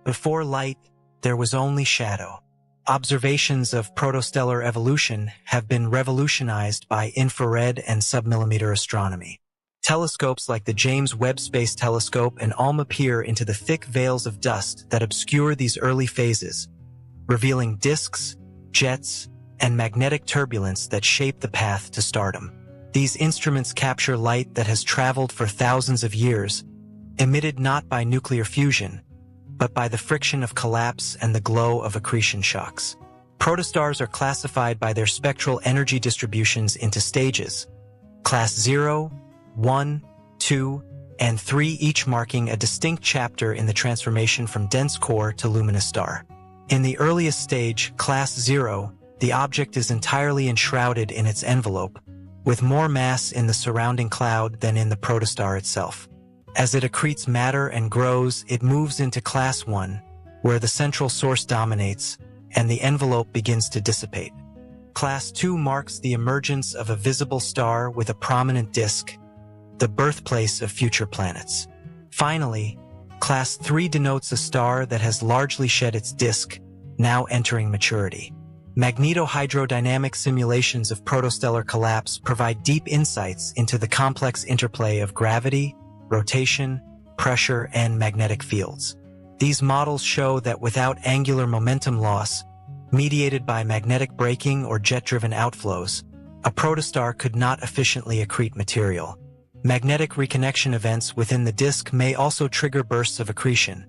Before light, there was only shadow. Observations of protostellar evolution have been revolutionized by infrared and submillimeter astronomy. Telescopes like the James Webb Space Telescope and ALMA peer into the thick veils of dust that obscure these early phases, revealing disks, jets, and magnetic turbulence that shape the path to stardom. These instruments capture light that has traveled for thousands of years, emitted not by nuclear fusion, but by the friction of collapse and the glow of accretion shocks. Protostars are classified by their spectral energy distributions into stages, class 0, 1, 2, and 3, each marking a distinct chapter in the transformation from dense core to luminous star. In the earliest stage, Class 0, the object is entirely enshrouded in its envelope, with more mass in the surrounding cloud than in the protostar itself. As it accretes matter and grows, it moves into Class 1, where the central source dominates, and the envelope begins to dissipate. Class 2 marks the emergence of a visible star with a prominent disk, the birthplace of future planets. Finally, Class 3 denotes a star that has largely shed its disk, now entering maturity. Magnetohydrodynamic simulations of protostellar collapse provide deep insights into the complex interplay of gravity, rotation, pressure, and magnetic fields. These models show that without angular momentum loss, mediated by magnetic braking or jet-driven outflows, a protostar could not efficiently accrete material. Magnetic reconnection events within the disk may also trigger bursts of accretion,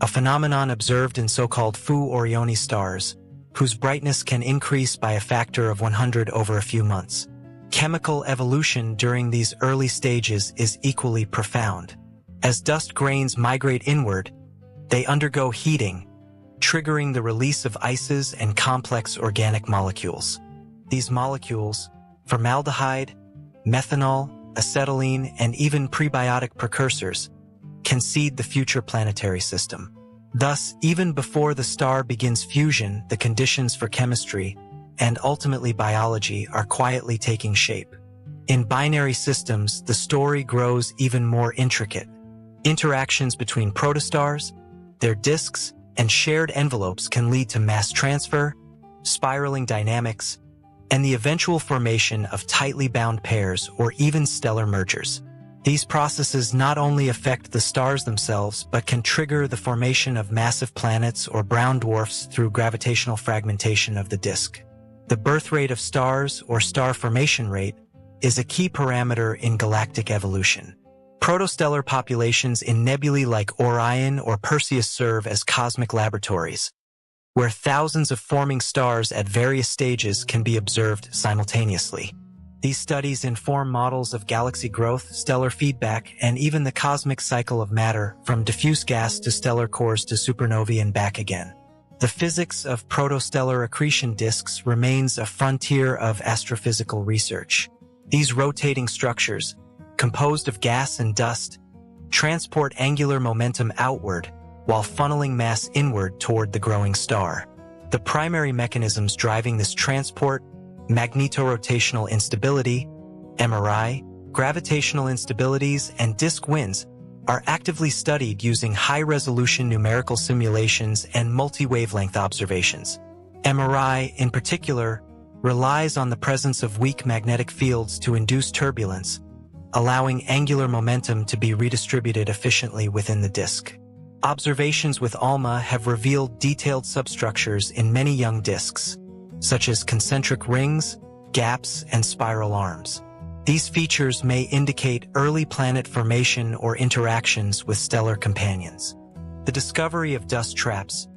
a phenomenon observed in so-called Fu-Orioni stars, whose brightness can increase by a factor of 100 over a few months. Chemical evolution during these early stages is equally profound. As dust grains migrate inward, they undergo heating, triggering the release of ices and complex organic molecules. These molecules, formaldehyde, methanol, acetylene, and even prebiotic precursors, can seed the future planetary system. Thus, even before the star begins fusion, the conditions for chemistry and ultimately biology are quietly taking shape. In binary systems, the story grows even more intricate. Interactions between protostars, their disks, and shared envelopes can lead to mass transfer, spiraling dynamics, and the eventual formation of tightly bound pairs or even stellar mergers. These processes not only affect the stars themselves, but can trigger the formation of massive planets or brown dwarfs through gravitational fragmentation of the disk. The birth rate of stars, or star formation rate, is a key parameter in galactic evolution. Protostellar populations in nebulae like Orion or Perseus serve as cosmic laboratories, where thousands of forming stars at various stages can be observed simultaneously. These studies inform models of galaxy growth, stellar feedback, and even the cosmic cycle of matter, from diffuse gas to stellar cores to supernovae and back again. The physics of protostellar accretion disks remains a frontier of astrophysical research. These rotating structures, composed of gas and dust, transport angular momentum outward while funneling mass inward toward the growing star. The primary mechanisms driving this transport, magnetorotational instability, MRI, gravitational instabilities, and disk winds, are actively studied using high-resolution numerical simulations and multi-wavelength observations. MRI, in particular, relies on the presence of weak magnetic fields to induce turbulence, allowing angular momentum to be redistributed efficiently within the disk. Observations with ALMA have revealed detailed substructures in many young disks, such as concentric rings, gaps, and spiral arms. These features may indicate early planet formation or interactions with stellar companions. The discovery of dust traps,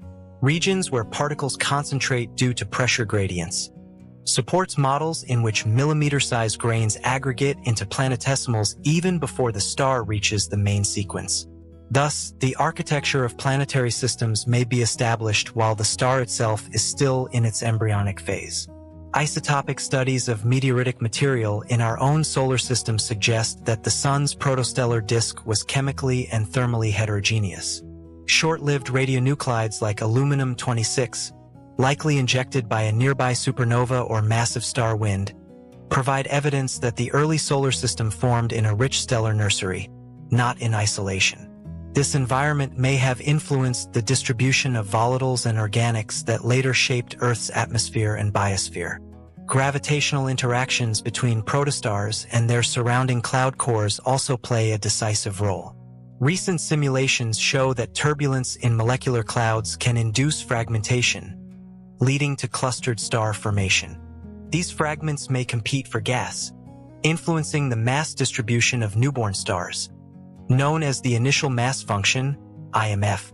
regions where particles concentrate due to pressure gradients, supports models in which millimeter-sized grains aggregate into planetesimals even before the star reaches the main sequence. Thus, the architecture of planetary systems may be established while the star itself is still in its embryonic phase. Isotopic studies of meteoritic material in our own solar system suggest that the Sun's protostellar disk was chemically and thermally heterogeneous. Short-lived radionuclides like aluminum-26, likely injected by a nearby supernova or massive star wind, provide evidence that the early solar system formed in a rich stellar nursery, not in isolation. This environment may have influenced the distribution of volatiles and organics that later shaped Earth's atmosphere and biosphere. Gravitational interactions between protostars and their surrounding cloud cores also play a decisive role. Recent simulations show that turbulence in molecular clouds can induce fragmentation, leading to clustered star formation. These fragments may compete for gas, influencing the mass distribution of newborn stars, known as the initial mass function, IMF.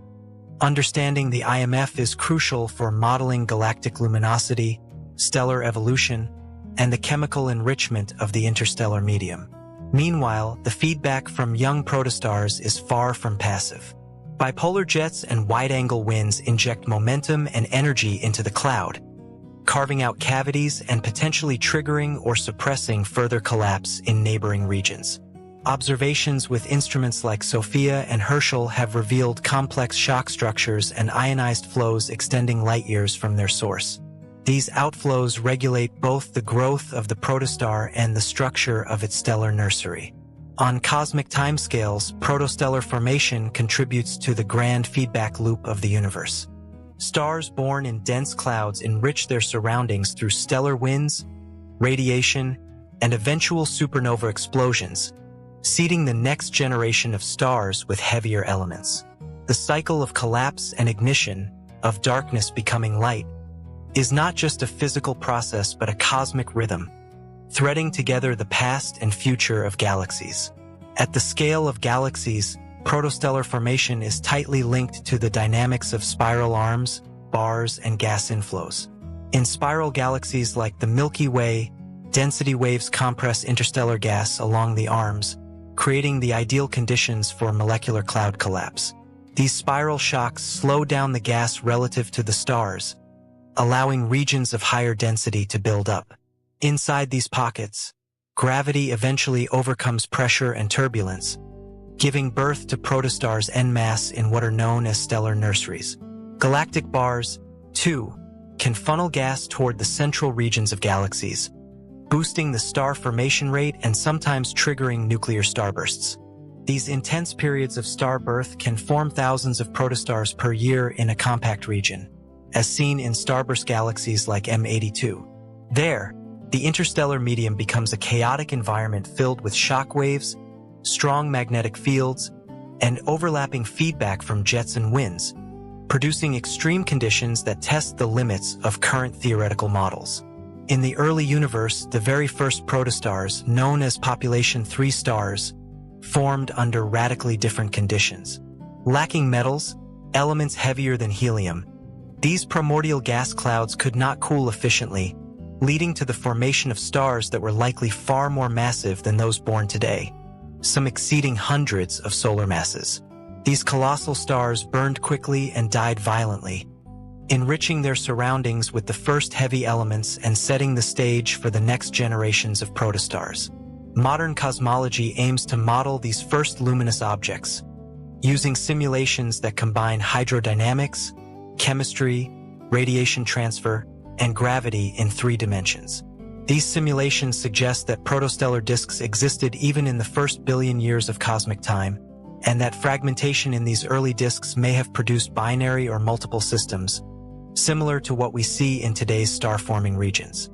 Understanding the IMF is crucial for modeling galactic luminosity, stellar evolution, and the chemical enrichment of the interstellar medium. Meanwhile, the feedback from young protostars is far from passive. Bipolar jets and wide-angle winds inject momentum and energy into the cloud, carving out cavities and potentially triggering or suppressing further collapse in neighboring regions. Observations with instruments like SOFIA and Herschel have revealed complex shock structures and ionized flows extending light-years from their source. These outflows regulate both the growth of the protostar and the structure of its stellar nursery. On cosmic timescales, protostellar formation contributes to the grand feedback loop of the universe. Stars born in dense clouds enrich their surroundings through stellar winds, radiation, and eventual supernova explosions, seeding the next generation of stars with heavier elements. The cycle of collapse and ignition, of darkness becoming light, is not just a physical process but a cosmic rhythm, threading together the past and future of galaxies. At the scale of galaxies, protostellar formation is tightly linked to the dynamics of spiral arms, bars, and gas inflows. In spiral galaxies like the Milky Way, density waves compress interstellar gas along the arms, creating the ideal conditions for molecular cloud collapse. These spiral shocks slow down the gas relative to the stars, allowing regions of higher density to build up. Inside these pockets, gravity eventually overcomes pressure and turbulence, giving birth to protostars en masse in what are known as stellar nurseries. Galactic bars, too, can funnel gas toward the central regions of galaxies, boosting the star formation rate and sometimes triggering nuclear starbursts. These intense periods of star birth can form thousands of protostars per year in a compact region, as seen in starburst galaxies like M82. There, the interstellar medium becomes a chaotic environment filled with shock waves, strong magnetic fields, and overlapping feedback from jets and winds, producing extreme conditions that test the limits of current theoretical models. In the early universe, the very first protostars, known as population 3 stars, formed under radically different conditions. Lacking metals, elements heavier than helium, these primordial gas clouds could not cool efficiently, leading to the formation of stars that were likely far more massive than those born today, some exceeding hundreds of solar masses. These colossal stars burned quickly and died violently, enriching their surroundings with the first heavy elements and setting the stage for the next generations of protostars. Modern cosmology aims to model these first luminous objects, using simulations that combine hydrodynamics, chemistry, radiation transfer, and gravity in 3 dimensions. These simulations suggest that protostellar disks existed even in the first billion years of cosmic time, and that fragmentation in these early disks may have produced binary or multiple systems, similar to what we see in today's star-forming regions.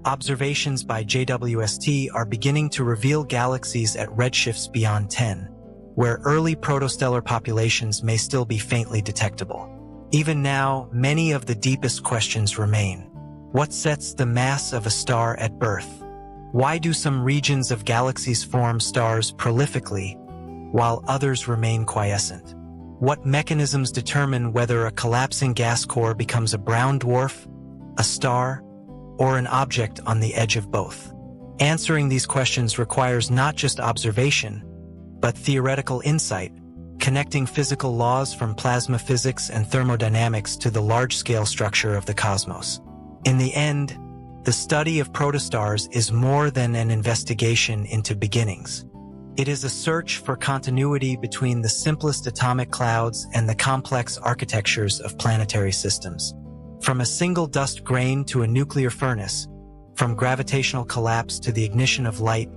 Observations by JWST are beginning to reveal galaxies at redshifts beyond 10, where early protostellar populations may still be faintly detectable. Even now, many of the deepest questions remain. What sets the mass of a star at birth? Why do some regions of galaxies form stars prolifically, while others remain quiescent? What mechanisms determine whether a collapsing gas core becomes a brown dwarf, a star, or an object on the edge of both? Answering these questions requires not just observation, but theoretical insight, connecting physical laws from plasma physics and thermodynamics to the large-scale structure of the cosmos. In the end, the study of protostars is more than an investigation into beginnings. It is a search for continuity between the simplest atomic clouds and the complex architectures of planetary systems. From a single dust grain to a nuclear furnace, from gravitational collapse to the ignition of light,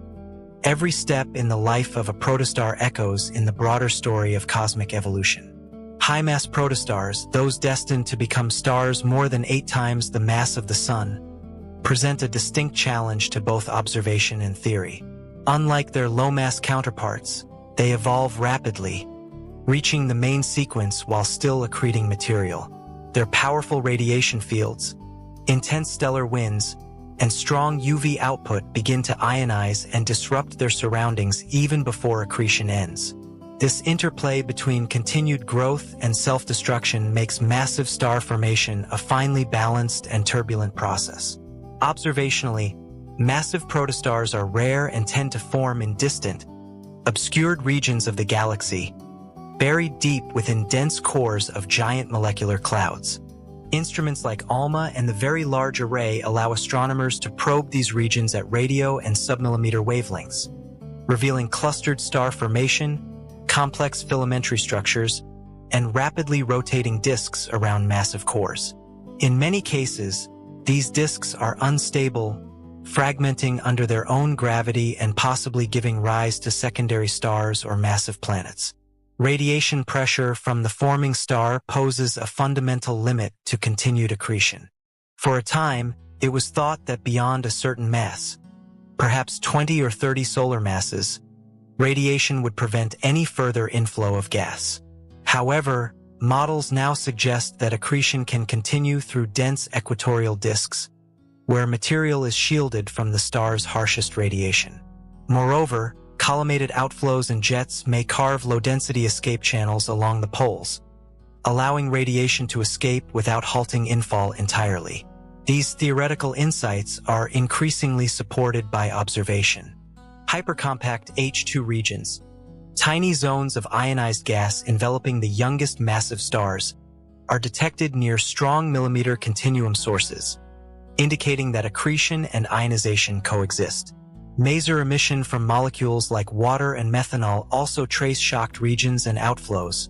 every step in the life of a protostar echoes in the broader story of cosmic evolution. High-mass protostars, those destined to become stars more than 8 times the mass of the Sun, present a distinct challenge to both observation and theory. Unlike their low-mass counterparts, they evolve rapidly, reaching the main sequence while still accreting material. Their powerful radiation fields, intense stellar winds, and strong UV output begin to ionize and disrupt their surroundings even before accretion ends. This interplay between continued growth and self-destruction makes massive star formation a finely balanced and turbulent process. Observationally, massive protostars are rare and tend to form in distant, obscured regions of the galaxy, buried deep within dense cores of giant molecular clouds. Instruments like ALMA and the Very Large Array allow astronomers to probe these regions at radio and submillimeter wavelengths, revealing clustered star formation, complex filamentary structures, and rapidly rotating disks around massive cores. In many cases, these disks are unstable, fragmenting under their own gravity and possibly giving rise to secondary stars or massive planets. Radiation pressure from the forming star poses a fundamental limit to continued accretion. For a time, it was thought that beyond a certain mass, perhaps 20 or 30 solar masses, radiation would prevent any further inflow of gas. However, models now suggest that accretion can continue through dense equatorial disks, where material is shielded from the star's harshest radiation. Moreover, collimated outflows and jets may carve low-density escape channels along the poles, allowing radiation to escape without halting infall entirely. These theoretical insights are increasingly supported by observation. Hypercompact H2 regions, tiny zones of ionized gas enveloping the youngest massive stars, are detected near strong millimeter continuum sources, indicating that accretion and ionization coexist. Maser emission from molecules like water and methanol also trace shocked regions and outflows,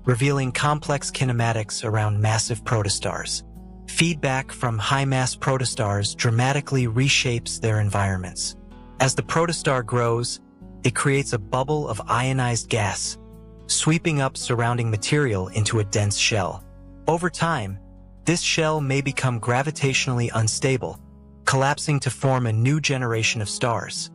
revealing complex kinematics around massive protostars. Feedback from high-mass protostars dramatically reshapes their environments. As the protostar grows, it creates a bubble of ionized gas, sweeping up surrounding material into a dense shell. Over time, this shell may become gravitationally unstable, collapsing to form a new generation of stars,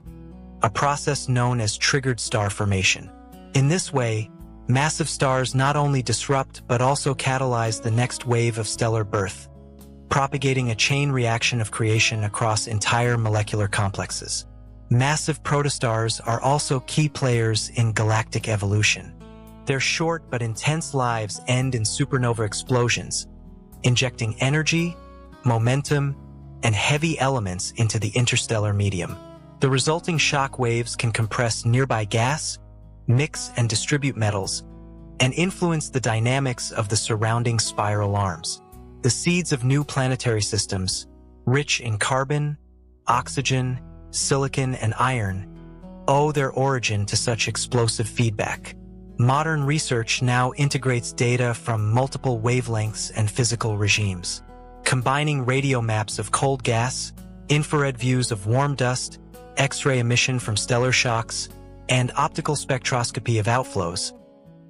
a process known as triggered star formation. In this way, massive stars not only disrupt but also catalyze the next wave of stellar birth, propagating a chain reaction of creation across entire molecular complexes. Massive protostars are also key players in galactic evolution. Their short but intense lives end in supernova explosions, injecting energy, momentum, and heavy elements into the interstellar medium. The resulting shock waves can compress nearby gas, mix and distribute metals, and influence the dynamics of the surrounding spiral arms. The seeds of new planetary systems, rich in carbon, oxygen, silicon, and iron, owe their origin to such explosive feedback. Modern research now integrates data from multiple wavelengths and physical regimes, combining radio maps of cold gas, infrared views of warm dust, X-ray emission from stellar shocks, and optical spectroscopy of outflows.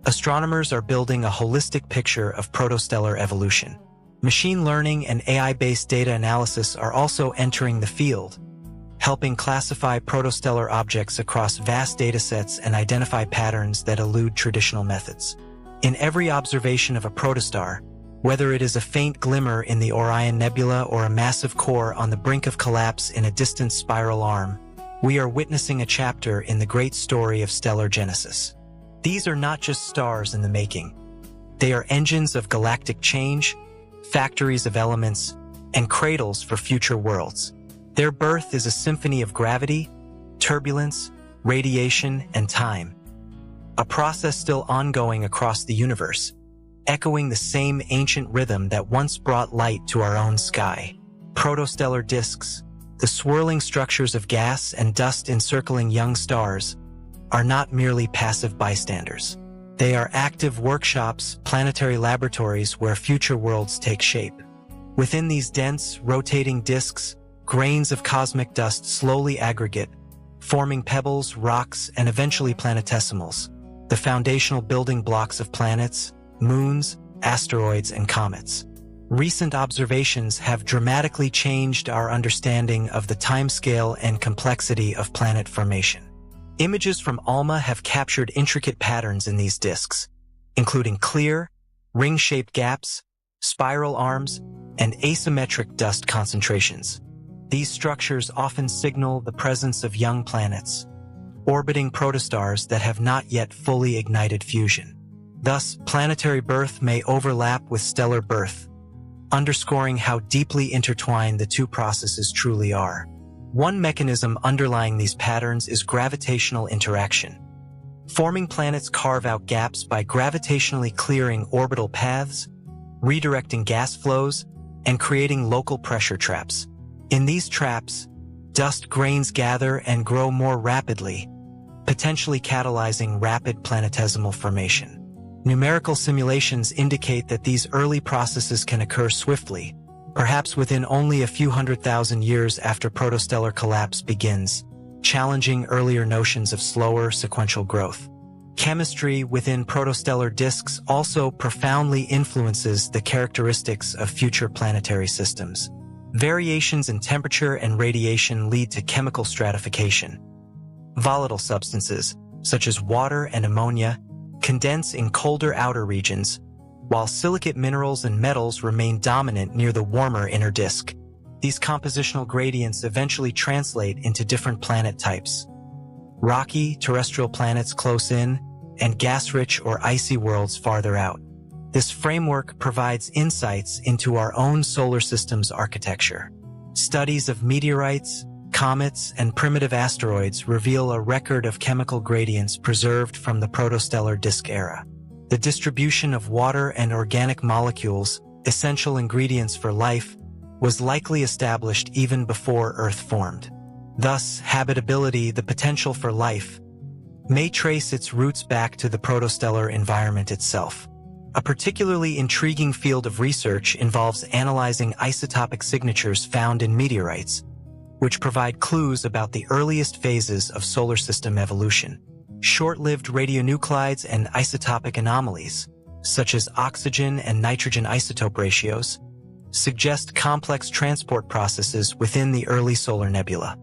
Astronomers are building a holistic picture of protostellar evolution. Machine learning and AI-based data analysis are also entering the field, helping classify protostellar objects across vast datasets and identify patterns that elude traditional methods. In every observation of a protostar, whether it is a faint glimmer in the Orion Nebula or a massive core on the brink of collapse in a distant spiral arm, we are witnessing a chapter in the great story of stellar genesis. These are not just stars in the making. They are engines of galactic change, factories of elements, and cradles for future worlds. Their birth is a symphony of gravity, turbulence, radiation, and time, a process still ongoing across the universe, echoing the same ancient rhythm that once brought light to our own sky. Protostellar disks, the swirling structures of gas and dust encircling young stars, are not merely passive bystanders. They are active workshops, planetary laboratories where future worlds take shape. Within these dense, rotating disks, grains of cosmic dust slowly aggregate, forming pebbles, rocks, and eventually planetesimals, the foundational building blocks of planets, moons, asteroids, and comets. Recent observations have dramatically changed our understanding of the timescale and complexity of planet formation. Images from ALMA have captured intricate patterns in these disks, including clear, ring-shaped gaps, spiral arms, and asymmetric dust concentrations. These structures often signal the presence of young planets, orbiting protostars that have not yet fully ignited fusion. Thus, planetary birth may overlap with stellar birth, underscoring how deeply intertwined the two processes truly are. One mechanism underlying these patterns is gravitational interaction. Forming planets carve out gaps by gravitationally clearing orbital paths, redirecting gas flows, and creating local pressure traps. In these traps, dust grains gather and grow more rapidly, potentially catalyzing rapid planetesimal formation. Numerical simulations indicate that these early processes can occur swiftly, perhaps within only a few 100,000 years after protostellar collapse begins, challenging earlier notions of slower sequential growth. Chemistry within protostellar disks also profoundly influences the characteristics of future planetary systems. Variations in temperature and radiation lead to chemical stratification. Volatile substances, such as water and ammonia, condense in colder outer regions, while silicate minerals and metals remain dominant near the warmer inner disk. These compositional gradients eventually translate into different planet types: rocky, terrestrial planets close in, and gas-rich or icy worlds farther out. This framework provides insights into our own solar system's architecture. Studies of meteorites, comets, and primitive asteroids reveal a record of chemical gradients preserved from the protostellar disk era. The distribution of water and organic molecules, essential ingredients for life, was likely established even before Earth formed. Thus, habitability, the potential for life, may trace its roots back to the protostellar environment itself. A particularly intriguing field of research involves analyzing isotopic signatures found in meteorites, which provide clues about the earliest phases of solar system evolution. Short-lived radionuclides and isotopic anomalies, such as oxygen and nitrogen isotope ratios, suggest complex transport processes within the early solar nebula.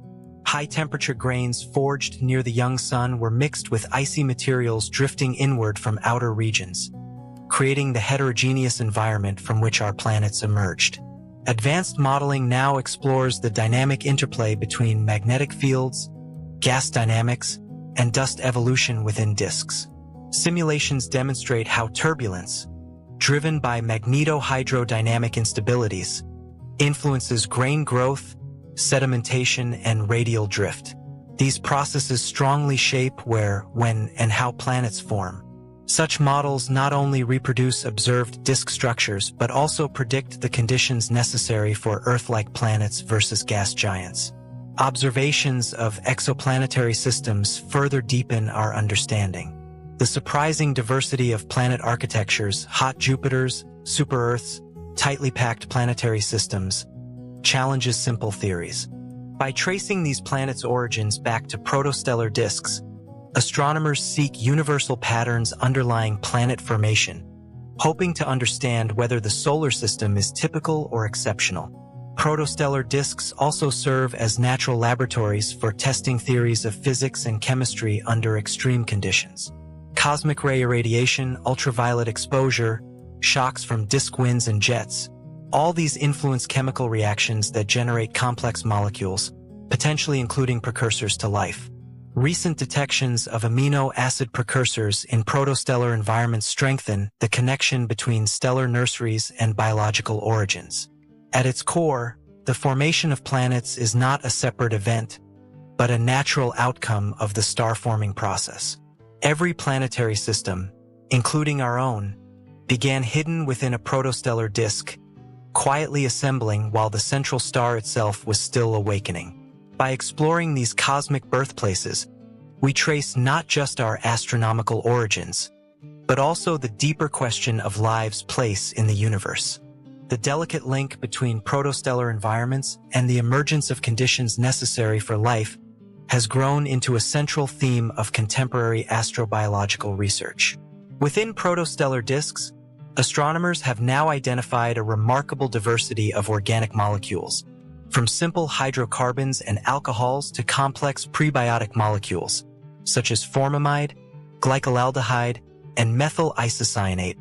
High-temperature grains forged near the young sun were mixed with icy materials drifting inward from outer regions, creating the heterogeneous environment from which our planets emerged. Advanced modeling now explores the dynamic interplay between magnetic fields, gas dynamics, and dust evolution within disks. Simulations demonstrate how turbulence, driven by magnetohydrodynamic instabilities, influences grain growth, sedimentation, and radial drift. These processes strongly shape where, when, and how planets form. Such models not only reproduce observed disk structures but also predict the conditions necessary for Earth-like planets versus gas giants. Observations of exoplanetary systems further deepen our understanding. The surprising diversity of planet architectures, hot Jupiters, super-Earths, tightly packed planetary systems, challenges simple theories. By tracing these planets' origins back to protostellar disks, astronomers seek universal patterns underlying planet formation, hoping to understand whether the solar system is typical or exceptional. Protostellar disks also serve as natural laboratories for testing theories of physics and chemistry under extreme conditions. Cosmic ray irradiation, ultraviolet exposure, shocks from disk winds and jets, all these influence chemical reactions that generate complex molecules, potentially including precursors to life. Recent detections of amino acid precursors in protostellar environments strengthen the connection between stellar nurseries and biological origins. At its core, the formation of planets is not a separate event, but a natural outcome of the star-forming process. Every planetary system, including our own, began hidden within a protostellar disk, quietly assembling while the central star itself was still awakening. By exploring these cosmic birthplaces, we trace not just our astronomical origins, but also the deeper question of life's place in the universe. The delicate link between protostellar environments and the emergence of conditions necessary for life has grown into a central theme of contemporary astrobiological research. Within protostellar disks, astronomers have now identified a remarkable diversity of organic molecules, from simple hydrocarbons and alcohols to complex prebiotic molecules, such as formamide, glycolaldehyde, and methyl isocyanate,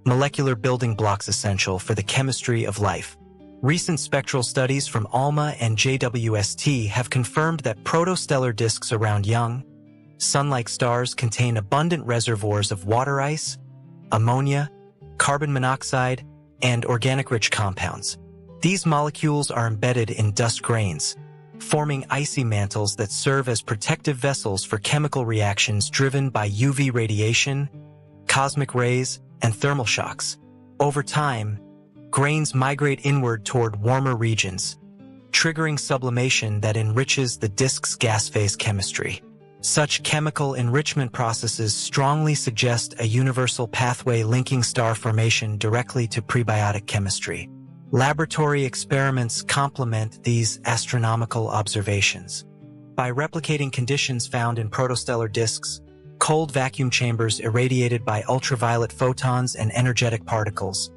molecular building blocks essential for the chemistry of life. Recent spectral studies from ALMA and JWST have confirmed that protostellar disks around young, sun-like stars contain abundant reservoirs of water ice, ammonia, carbon monoxide, and organic-rich compounds. These molecules are embedded in dust grains, forming icy mantles that serve as protective vessels for chemical reactions driven by UV radiation, cosmic rays, and thermal shocks. Over time, grains migrate inward toward warmer regions, triggering sublimation that enriches the disk's gas phase chemistry. Such chemical enrichment processes strongly suggest a universal pathway linking star formation directly to prebiotic chemistry. Laboratory experiments complement these astronomical observations. By replicating conditions found in protostellar disks, cold vacuum chambers irradiated by ultraviolet photons and energetic particles,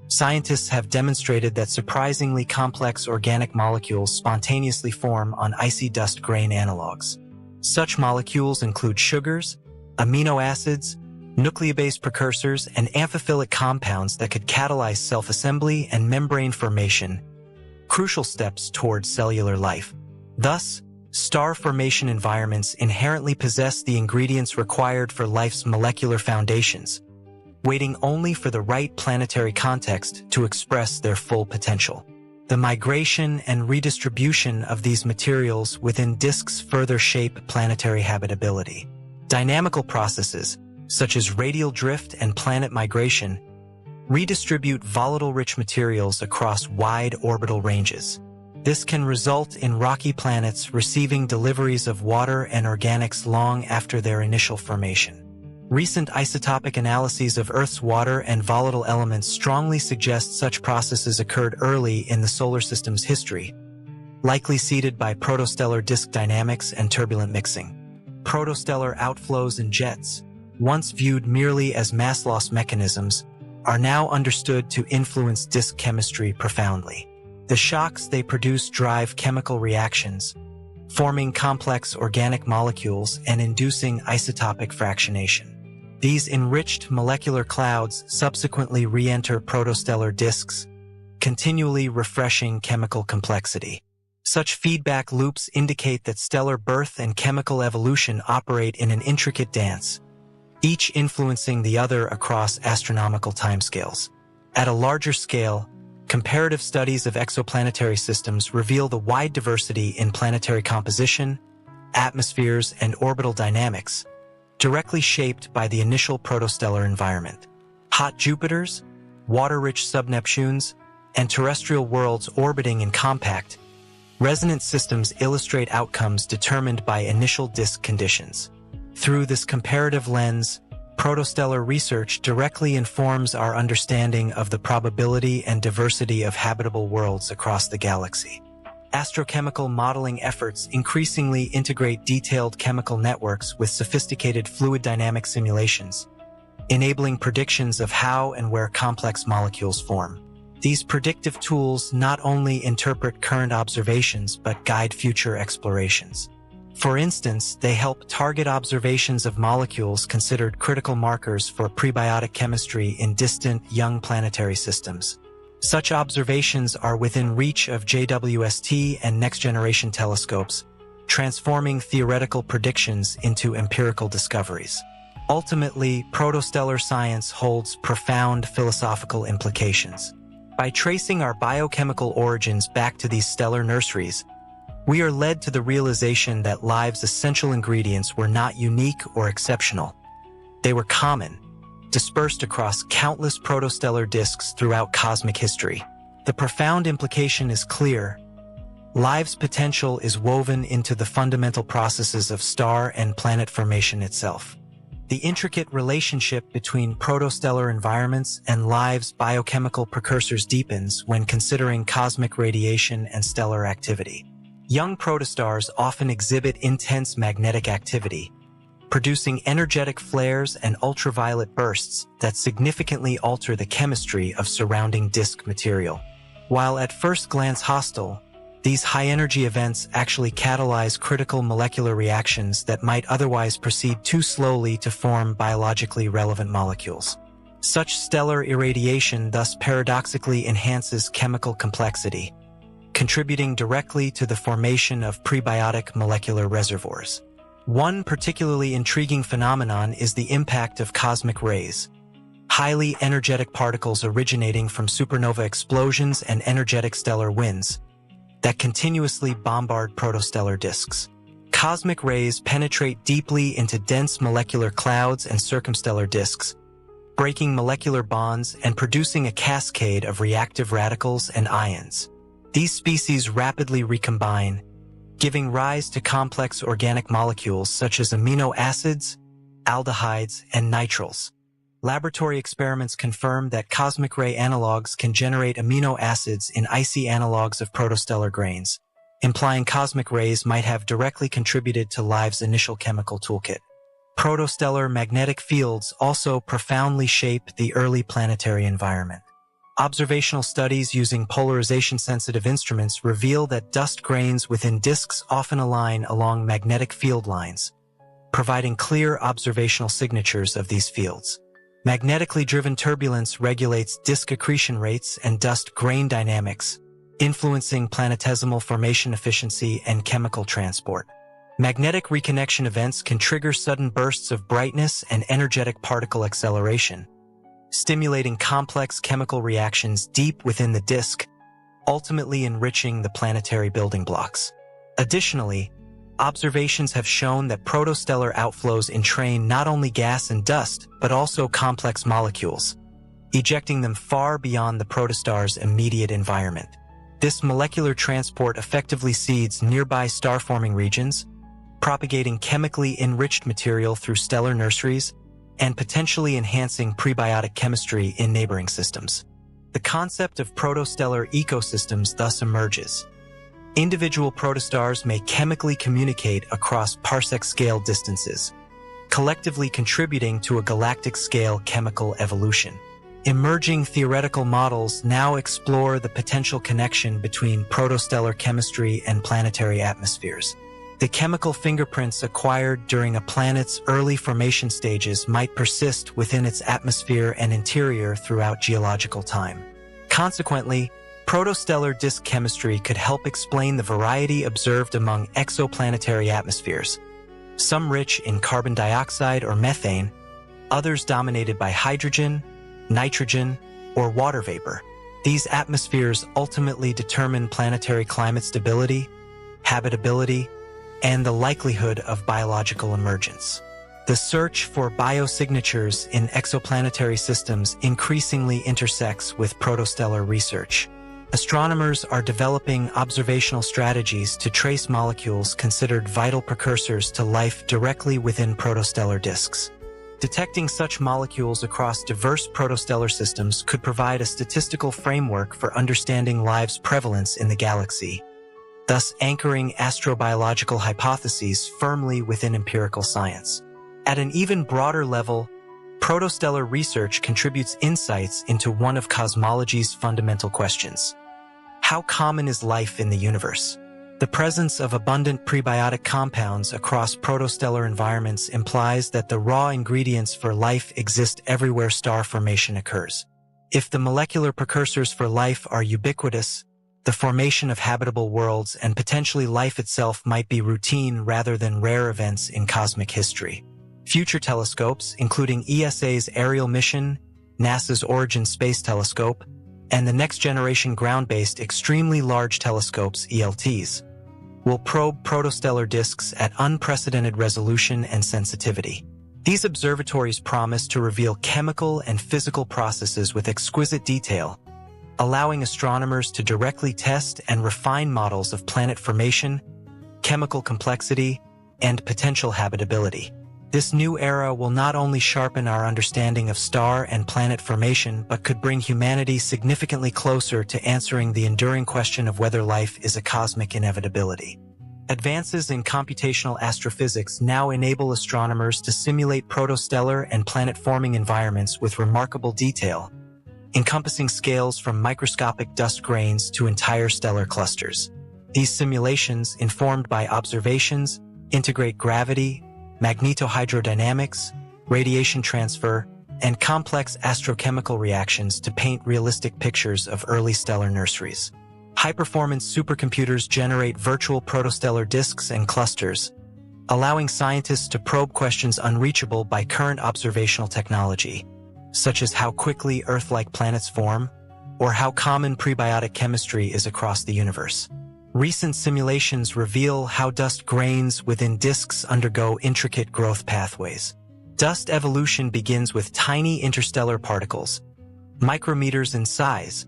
scientists have demonstrated that surprisingly complex organic molecules spontaneously form on icy dust grain analogs. Such molecules include sugars, amino acids, nucleobase precursors, and amphiphilic compounds that could catalyze self-assembly and membrane formation, crucial steps towards cellular life. Thus, star formation environments inherently possess the ingredients required for life's molecular foundations, waiting only for the right planetary context to express their full potential. The migration and redistribution of these materials within disks further shape planetary habitability. Dynamical processes, such as radial drift and planet migration, redistribute volatile-rich materials across wide orbital ranges. This can result in rocky planets receiving deliveries of water and organics long after their initial formation. Recent isotopic analyses of Earth's water and volatile elements strongly suggest such processes occurred early in the solar system's history, likely seeded by protostellar disk dynamics and turbulent mixing. Protostellar outflows and jets, once viewed merely as mass loss mechanisms, are now understood to influence disk chemistry profoundly. The shocks they produce drive chemical reactions, forming complex organic molecules and inducing isotopic fractionation. These enriched molecular clouds subsequently re-enter protostellar disks, continually refreshing chemical complexity. Such feedback loops indicate that stellar birth and chemical evolution operate in an intricate dance, each influencing the other across astronomical timescales. At a larger scale, comparative studies of exoplanetary systems reveal the wide diversity in planetary composition, atmospheres, and orbital dynamics, directly shaped by the initial protostellar environment. Hot Jupiters, water-rich sub-Neptunes, and terrestrial worlds orbiting in compact, resonant systems illustrate outcomes determined by initial disk conditions. Through this comparative lens, protostellar research directly informs our understanding of the probability and diversity of habitable worlds across the galaxy. Astrochemical modeling efforts increasingly integrate detailed chemical networks with sophisticated fluid dynamic simulations, enabling predictions of how and where complex molecules form. These predictive tools not only interpret current observations but guide future explorations. For instance, they help target observations of molecules considered critical markers for prebiotic chemistry in distant, young planetary systems. Such observations are within reach of JWST and next-generation telescopes, transforming theoretical predictions into empirical discoveries. Ultimately, protostellar science holds profound philosophical implications. By tracing our biochemical origins back to these stellar nurseries, we are led to the realization that life's essential ingredients were not unique or exceptional. They were common, dispersed across countless protostellar disks throughout cosmic history. The profound implication is clear. Life's potential is woven into the fundamental processes of star and planet formation itself. The intricate relationship between protostellar environments and life's biochemical precursors deepens when considering cosmic radiation and stellar activity. Young protostars often exhibit intense magnetic activity, producing energetic flares and ultraviolet bursts that significantly alter the chemistry of surrounding disk material. While at first glance hostile, these high-energy events actually catalyze critical molecular reactions that might otherwise proceed too slowly to form biologically relevant molecules. Such stellar irradiation thus paradoxically enhances chemical complexity, contributing directly to the formation of prebiotic molecular reservoirs. One particularly intriguing phenomenon is the impact of cosmic rays, highly energetic particles originating from supernova explosions and energetic stellar winds, that continuously bombard protostellar disks. Cosmic rays penetrate deeply into dense molecular clouds and circumstellar disks, breaking molecular bonds and producing a cascade of reactive radicals and ions. These species rapidly recombine, giving rise to complex organic molecules such as amino acids, aldehydes, and nitriles. Laboratory experiments confirm that cosmic ray analogs can generate amino acids in icy analogs of protostellar grains, implying cosmic rays might have directly contributed to life's initial chemical toolkit. Protostellar magnetic fields also profoundly shape the early planetary environment. Observational studies using polarization-sensitive instruments reveal that dust grains within disks often align along magnetic field lines, providing clear observational signatures of these fields. Magnetically driven turbulence regulates disk accretion rates and dust grain dynamics, influencing planetesimal formation efficiency and chemical transport. Magnetic reconnection events can trigger sudden bursts of brightness and energetic particle acceleration, stimulating complex chemical reactions deep within the disk, ultimately enriching the planetary building blocks. Additionally, observations have shown that protostellar outflows entrain not only gas and dust, but also complex molecules, ejecting them far beyond the protostar's immediate environment. This molecular transport effectively seeds nearby star-forming regions, propagating chemically enriched material through stellar nurseries and potentially enhancing prebiotic chemistry in neighboring systems. The concept of protostellar ecosystems thus emerges. Individual protostars may chemically communicate across parsec-scale distances, collectively contributing to a galactic-scale chemical evolution. Emerging theoretical models now explore the potential connection between protostellar chemistry and planetary atmospheres. The chemical fingerprints acquired during a planet's early formation stages might persist within its atmosphere and interior throughout geological time. Consequently, protostellar disk chemistry could help explain the variety observed among exoplanetary atmospheres, some rich in carbon dioxide or methane, others dominated by hydrogen, nitrogen, or water vapor. These atmospheres ultimately determine planetary climate stability, habitability, and the likelihood of biological emergence. The search for biosignatures in exoplanetary systems increasingly intersects with protostellar research. Astronomers are developing observational strategies to trace molecules considered vital precursors to life directly within protostellar disks. Detecting such molecules across diverse protostellar systems could provide a statistical framework for understanding life's prevalence in the galaxy, thus anchoring astrobiological hypotheses firmly within empirical science. At an even broader level, protostellar research contributes insights into one of cosmology's fundamental questions. How common is life in the universe? The presence of abundant prebiotic compounds across protostellar environments implies that the raw ingredients for life exist everywhere star formation occurs. If the molecular precursors for life are ubiquitous, the formation of habitable worlds and potentially life itself might be routine rather than rare events in cosmic history. Future telescopes, including ESA's Ariel mission, NASA's Origin Space Telescope, and the next-generation ground-based Extremely Large Telescopes, ELTs, will probe protostellar disks at unprecedented resolution and sensitivity. These observatories promise to reveal chemical and physical processes with exquisite detail, allowing astronomers to directly test and refine models of planet formation, chemical complexity, and potential habitability. This new era will not only sharpen our understanding of star and planet formation, but could bring humanity significantly closer to answering the enduring question of whether life is a cosmic inevitability. Advances in computational astrophysics now enable astronomers to simulate protostellar and planet-forming environments with remarkable detail, encompassing scales from microscopic dust grains to entire stellar clusters. These simulations, informed by observations, integrate gravity, magnetohydrodynamics, radiation transfer, and complex astrochemical reactions to paint realistic pictures of early stellar nurseries. High-performance supercomputers generate virtual protostellar disks and clusters, allowing scientists to probe questions unreachable by current observational technology, such as how quickly Earth-like planets form, or how common prebiotic chemistry is across the universe. Recent simulations reveal how dust grains within disks undergo intricate growth pathways. Dust evolution begins with tiny interstellar particles, micrometers in size,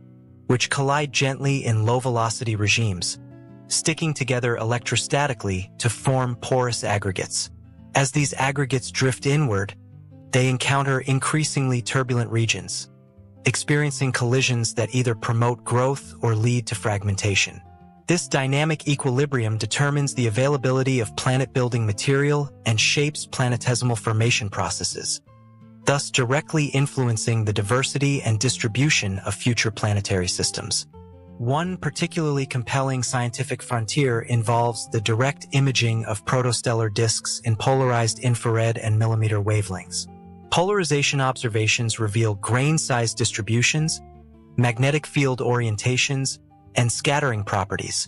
which collide gently in low-velocity regimes, sticking together electrostatically to form porous aggregates. As these aggregates drift inward, they encounter increasingly turbulent regions, experiencing collisions that either promote growth or lead to fragmentation. This dynamic equilibrium determines the availability of planet-building material and shapes planetesimal formation processes, thus directly influencing the diversity and distribution of future planetary systems. One particularly compelling scientific frontier involves the direct imaging of protostellar disks in polarized infrared and millimeter wavelengths. Polarization observations reveal grain-size distributions, magnetic field orientations, and scattering properties,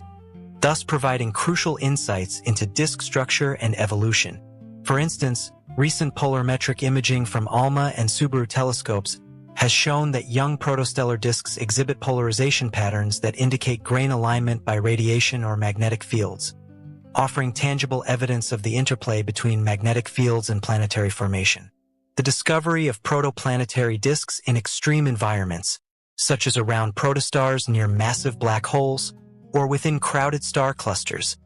thus providing crucial insights into disk structure and evolution. For instance, recent polarimetric imaging from ALMA and Subaru telescopes has shown that young protostellar disks exhibit polarization patterns that indicate grain alignment by radiation or magnetic fields, offering tangible evidence of the interplay between magnetic fields and planetary formation. The discovery of protoplanetary disks in extreme environments, such as around protostars near massive black holes or within crowded star clusters,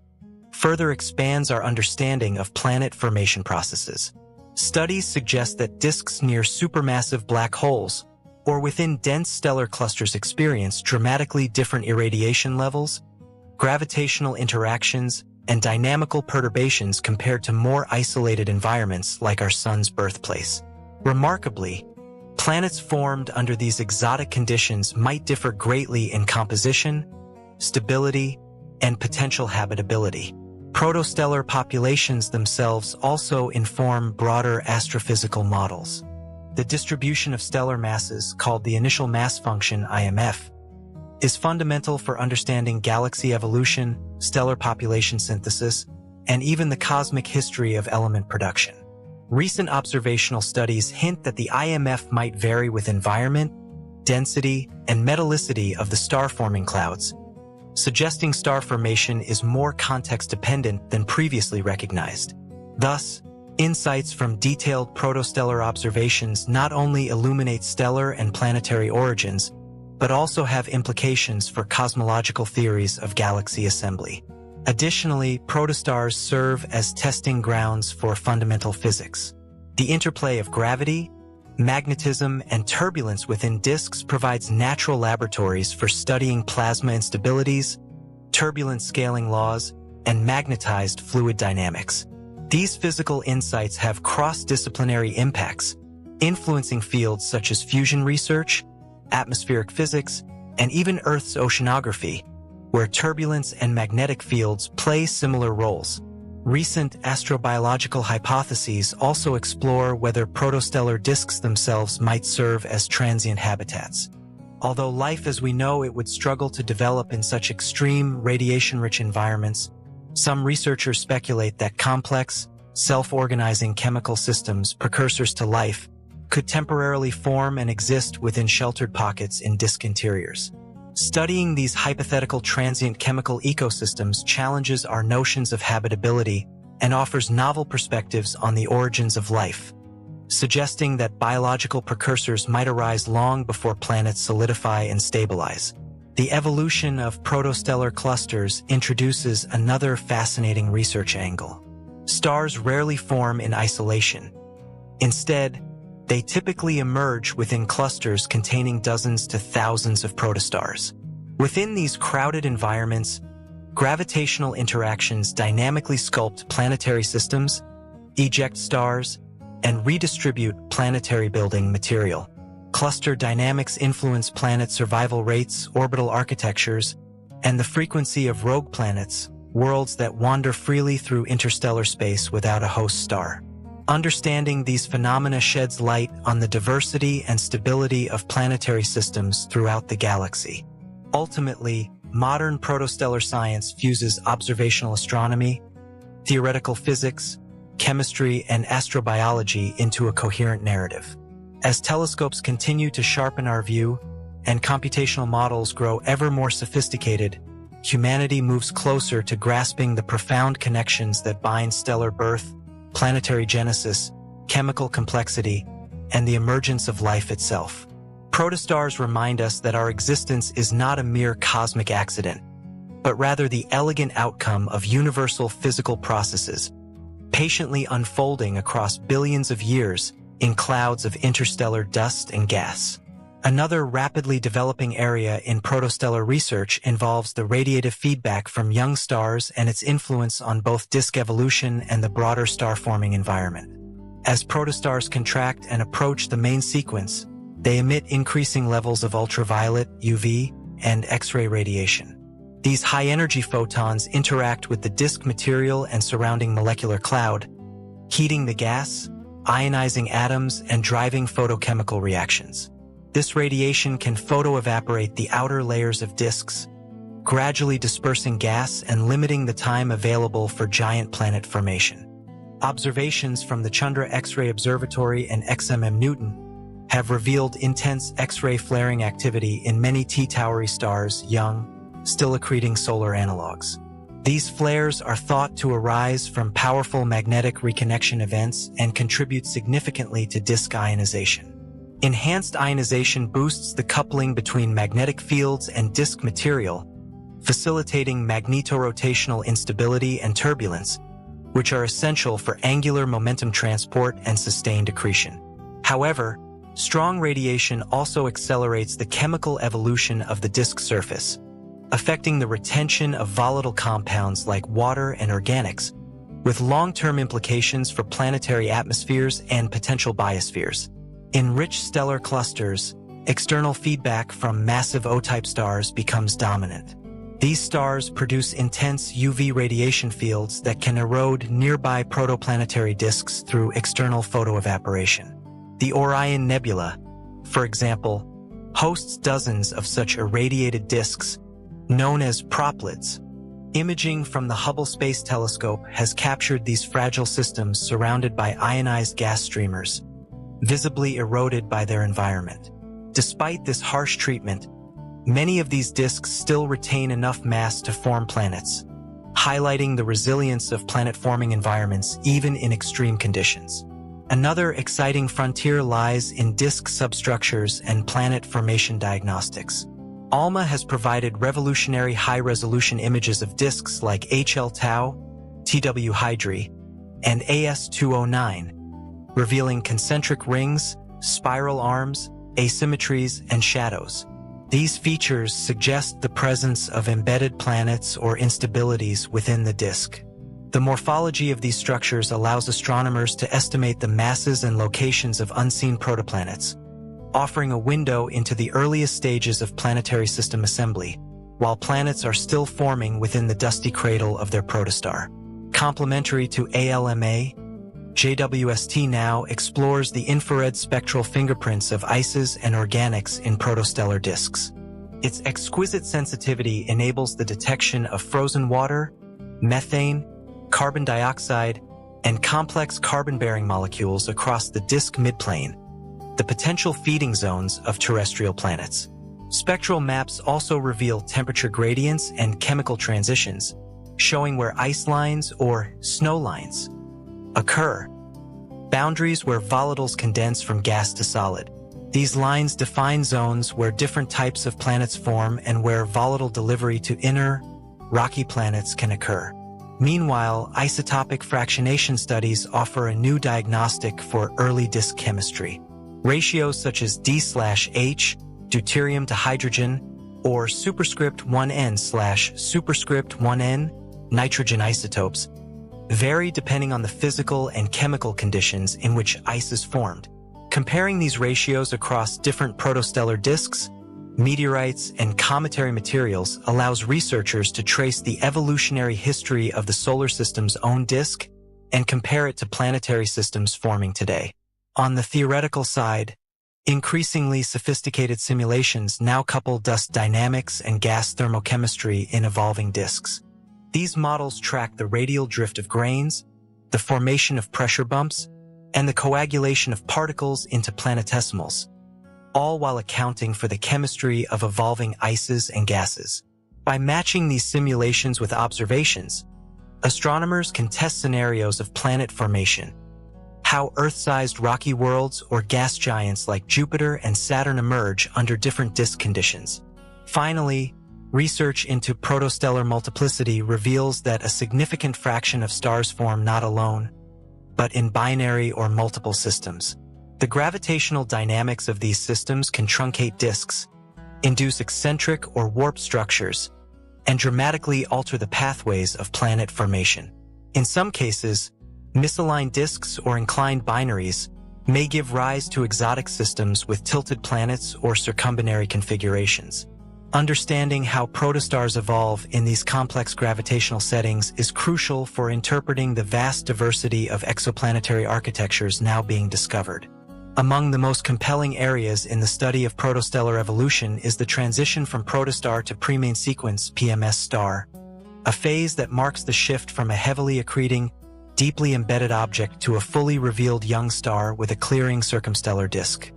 further expands our understanding of planet formation processes. Studies suggest that disks near supermassive black holes or within dense stellar clusters experience dramatically different irradiation levels, gravitational interactions, and dynamical perturbations compared to more isolated environments like our sun's birthplace. Remarkably, planets formed under these exotic conditions might differ greatly in composition, stability, and potential habitability. Protostellar populations themselves also inform broader astrophysical models. The distribution of stellar masses, called the initial mass function (IMF), is fundamental for understanding galaxy evolution, stellar population synthesis, and even the cosmic history of element production. Recent observational studies hint that the IMF might vary with environment, density, and metallicity of the star-forming clouds, suggesting star formation is more context-dependent than previously recognized. Thus, insights from detailed protostellar observations not only illuminate stellar and planetary origins, but also have implications for cosmological theories of galaxy assembly. Additionally, protostars serve as testing grounds for fundamental physics. The interplay of gravity, magnetism, and turbulence within disks provides natural laboratories for studying plasma instabilities, turbulence scaling laws, and magnetized fluid dynamics. These physical insights have cross-disciplinary impacts, influencing fields such as fusion research, atmospheric physics, and even Earth's oceanography, where turbulence and magnetic fields play similar roles. Recent astrobiological hypotheses also explore whether protostellar disks themselves might serve as transient habitats. Although life as we know it would struggle to develop in such extreme, radiation-rich environments, some researchers speculate that complex, self-organizing chemical systems, precursors to life, could temporarily form and exist within sheltered pockets in disk interiors. Studying these hypothetical transient chemical ecosystems challenges our notions of habitability and offers novel perspectives on the origins of life, suggesting that biological precursors might arise long before planets solidify and stabilize. The evolution of protostellar clusters introduces another fascinating research angle. Stars rarely form in isolation. Instead, they typically emerge within clusters containing dozens to thousands of protostars. Within these crowded environments, gravitational interactions dynamically sculpt planetary systems, eject stars, and redistribute planetary building material. Cluster dynamics influence planet survival rates, orbital architectures, and the frequency of rogue planets, worlds that wander freely through interstellar space without a host star. Understanding these phenomena sheds light on the diversity and stability of planetary systems throughout the galaxy. Ultimately, modern protostellar science fuses observational astronomy, theoretical physics, chemistry, and astrobiology into a coherent narrative. As telescopes continue to sharpen our view and computational models grow ever more sophisticated, humanity moves closer to grasping the profound connections that bind stellar birth, planetary genesis, chemical complexity, and the emergence of life itself. Proto-stars remind us that our existence is not a mere cosmic accident, but rather the elegant outcome of universal physical processes, patiently unfolding across billions of years in clouds of interstellar dust and gas. Another rapidly developing area in protostellar research involves the radiative feedback from young stars and its influence on both disk evolution and the broader star-forming environment. As protostars contract and approach the main sequence, they emit increasing levels of ultraviolet, UV, and X-ray radiation. These high-energy photons interact with the disk material and surrounding molecular cloud, heating the gas, ionizing atoms, and driving photochemical reactions. This radiation can photoevaporate the outer layers of disks, gradually dispersing gas and limiting the time available for giant planet formation. Observations from the Chandra X-ray Observatory and XMM Newton have revealed intense X-ray flaring activity in many T-Tauri stars, young, still accreting solar analogs. These flares are thought to arise from powerful magnetic reconnection events and contribute significantly to disk ionization. Enhanced ionization boosts the coupling between magnetic fields and disk material, facilitating magnetorotational instability and turbulence, which are essential for angular momentum transport and sustained accretion. However, strong radiation also accelerates the chemical evolution of the disk surface, affecting the retention of volatile compounds like water and organics, with long-term implications for planetary atmospheres and potential biospheres. In rich stellar clusters, external feedback from massive O-type stars becomes dominant. These stars produce intense UV radiation fields that can erode nearby protoplanetary disks through external photoevaporation. The Orion Nebula, for example, hosts dozens of such irradiated disks, known as proplyds. Imaging from the Hubble Space Telescope has captured these fragile systems surrounded by ionized gas streamers, visibly eroded by their environment. Despite this harsh treatment, many of these disks still retain enough mass to form planets, highlighting the resilience of planet-forming environments even in extreme conditions. Another exciting frontier lies in disk substructures and planet formation diagnostics. ALMA has provided revolutionary high-resolution images of disks like HL Tau, TW Hydri, and AS209, revealing concentric rings, spiral arms, asymmetries, and shadows. These features suggest the presence of embedded planets or instabilities within the disk. The morphology of these structures allows astronomers to estimate the masses and locations of unseen protoplanets, offering a window into the earliest stages of planetary system assembly, while planets are still forming within the dusty cradle of their protostar. Complementary to ALMA, JWST now explores the infrared spectral fingerprints of ices and organics in protostellar disks. Its exquisite sensitivity enables the detection of frozen water, methane, carbon dioxide, and complex carbon-bearing molecules across the disk midplane, the potential feeding zones of terrestrial planets. Spectral maps also reveal temperature gradients and chemical transitions, showing where ice lines or snow lines occur, boundaries where volatiles condense from gas to solid. These lines define zones where different types of planets form and where volatile delivery to inner, rocky planets can occur. Meanwhile, isotopic fractionation studies offer a new diagnostic for early disk chemistry. Ratios such as D/H, deuterium to hydrogen, or superscript 1n/superscript 1n, nitrogen isotopes, vary depending on the physical and chemical conditions in which ice is formed. Comparing these ratios across different protostellar disks, meteorites, and cometary materials allows researchers to trace the evolutionary history of the solar system's own disk and compare it to planetary systems forming today. On the theoretical side, increasingly sophisticated simulations now couple dust dynamics and gas thermochemistry in evolving disks. These models track the radial drift of grains, the formation of pressure bumps, and the coagulation of particles into planetesimals, all while accounting for the chemistry of evolving ices and gases. By matching these simulations with observations, astronomers can test scenarios of planet formation, how Earth-sized rocky worlds or gas giants like Jupiter and Saturn emerge under different disk conditions. Finally, research into protostellar multiplicity reveals that a significant fraction of stars form not alone, but in binary or multiple systems. The gravitational dynamics of these systems can truncate disks, induce eccentric or warp structures, and dramatically alter the pathways of planet formation. In some cases, misaligned disks or inclined binaries may give rise to exotic systems with tilted planets or circumbinary configurations. Understanding how protostars evolve in these complex gravitational settings is crucial for interpreting the vast diversity of exoplanetary architectures now being discovered. Among the most compelling areas in the study of protostellar evolution is the transition from protostar to pre-main sequence (PMS) star, a phase that marks the shift from a heavily accreting, deeply embedded object to a fully revealed young star with a clearing circumstellar disk.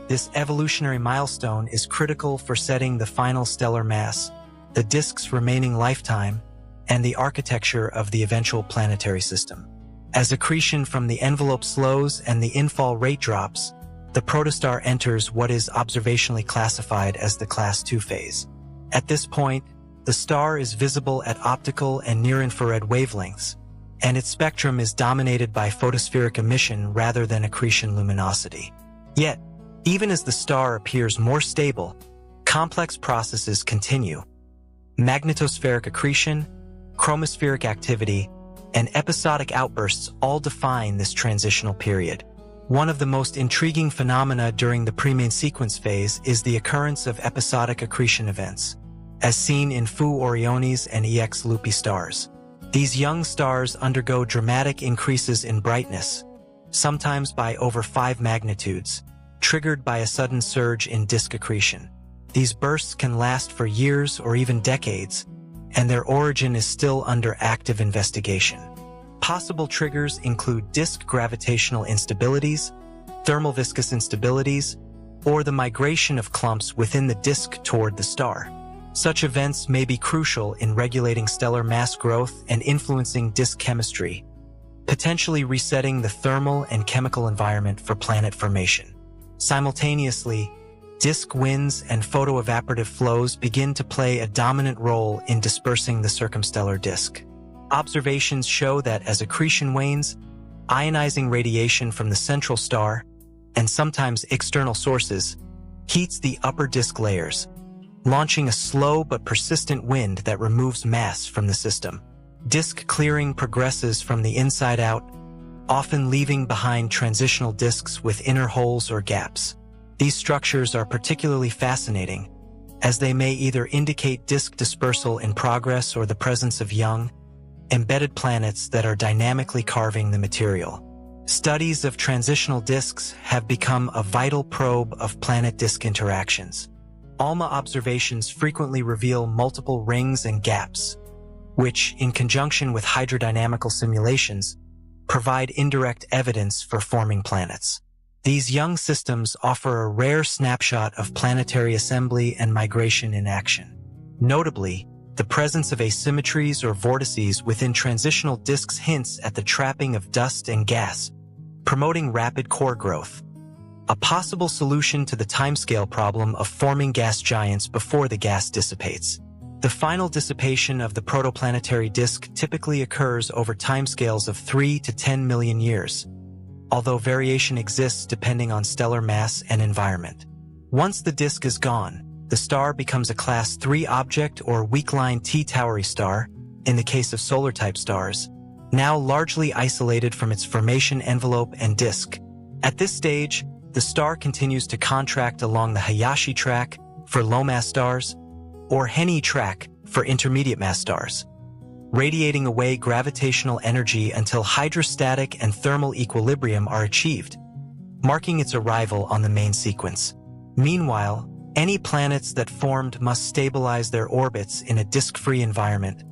This evolutionary milestone is critical for setting the final stellar mass, the disk's remaining lifetime, and the architecture of the eventual planetary system. As accretion from the envelope slows and the infall rate drops, the protostar enters what is observationally classified as the Class II phase. At this point, the star is visible at optical and near-infrared wavelengths, and its spectrum is dominated by photospheric emission rather than accretion luminosity. Yet, even as the star appears more stable, complex processes continue. Magnetospheric accretion, chromospheric activity, and episodic outbursts all define this transitional period. One of the most intriguing phenomena during the pre-main sequence phase is the occurrence of episodic accretion events, as seen in Fu Orionis and EX Lupi stars. These young stars undergo dramatic increases in brightness, sometimes by over 5 magnitudes, triggered by a sudden surge in disk accretion. These bursts can last for years or even decades, and their origin is still under active investigation. Possible triggers include disk gravitational instabilities, thermal viscous instabilities, or the migration of clumps within the disk toward the star. Such events may be crucial in regulating stellar mass growth and influencing disk chemistry, potentially resetting the thermal and chemical environment for planet formation. Simultaneously, disk winds and photoevaporative flows begin to play a dominant role in dispersing the circumstellar disk. Observations show that as accretion wanes, ionizing radiation from the central star, and sometimes external sources, heats the upper disk layers, launching a slow but persistent wind that removes mass from the system. Disk clearing progresses from the inside out, often leaving behind transitional disks with inner holes or gaps. These structures are particularly fascinating, as they may either indicate disk dispersal in progress or the presence of young, embedded planets that are dynamically carving the material. Studies of transitional disks have become a vital probe of planet-disk interactions. ALMA observations frequently reveal multiple rings and gaps, which, in conjunction with hydrodynamical simulations, provide indirect evidence for forming planets. These young systems offer a rare snapshot of planetary assembly and migration in action. Notably, the presence of asymmetries or vortices within transitional disks hints at the trapping of dust and gas, promoting rapid core growth, a possible solution to the timescale problem of forming gas giants before the gas dissipates. The final dissipation of the protoplanetary disk typically occurs over timescales of 3 to 10 million years, although variation exists depending on stellar mass and environment. Once the disk is gone, the star becomes a Class III object or weak-line T-Tauri star, in the case of solar-type stars, now largely isolated from its formation envelope and disk. At this stage, the star continues to contract along the Hayashi track for low-mass stars, or Henny track for intermediate-mass stars, radiating away gravitational energy until hydrostatic and thermal equilibrium are achieved, marking its arrival on the main sequence. Meanwhile, any planets that formed must stabilize their orbits in a disk-free environment,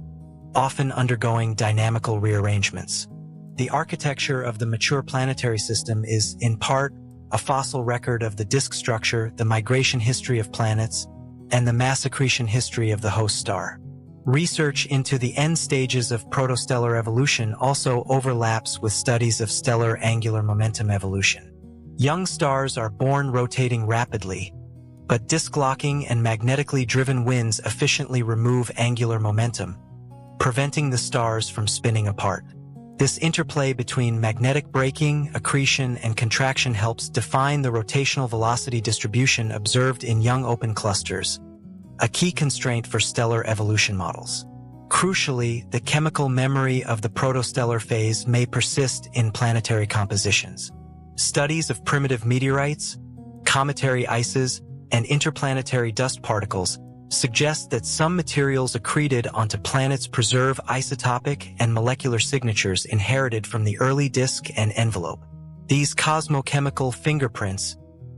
often undergoing dynamical rearrangements. The architecture of the mature planetary system is, in part, a fossil record of the disk structure, the migration history of planets, and the mass accretion history of the host star. Research into the end stages of protostellar evolution also overlaps with studies of stellar angular momentum evolution. Young stars are born rotating rapidly, but disk locking and magnetically driven winds efficiently remove angular momentum, preventing the stars from spinning apart. This interplay between magnetic braking, accretion, and contraction helps define the rotational velocity distribution observed in young open clusters, a key constraint for stellar evolution models. Crucially, the chemical memory of the protostellar phase may persist in planetary compositions. Studies of primitive meteorites, cometary ices, and interplanetary dust particles suggest that some materials accreted onto planets preserve isotopic and molecular signatures inherited from the early disk and envelope. These cosmochemical fingerprints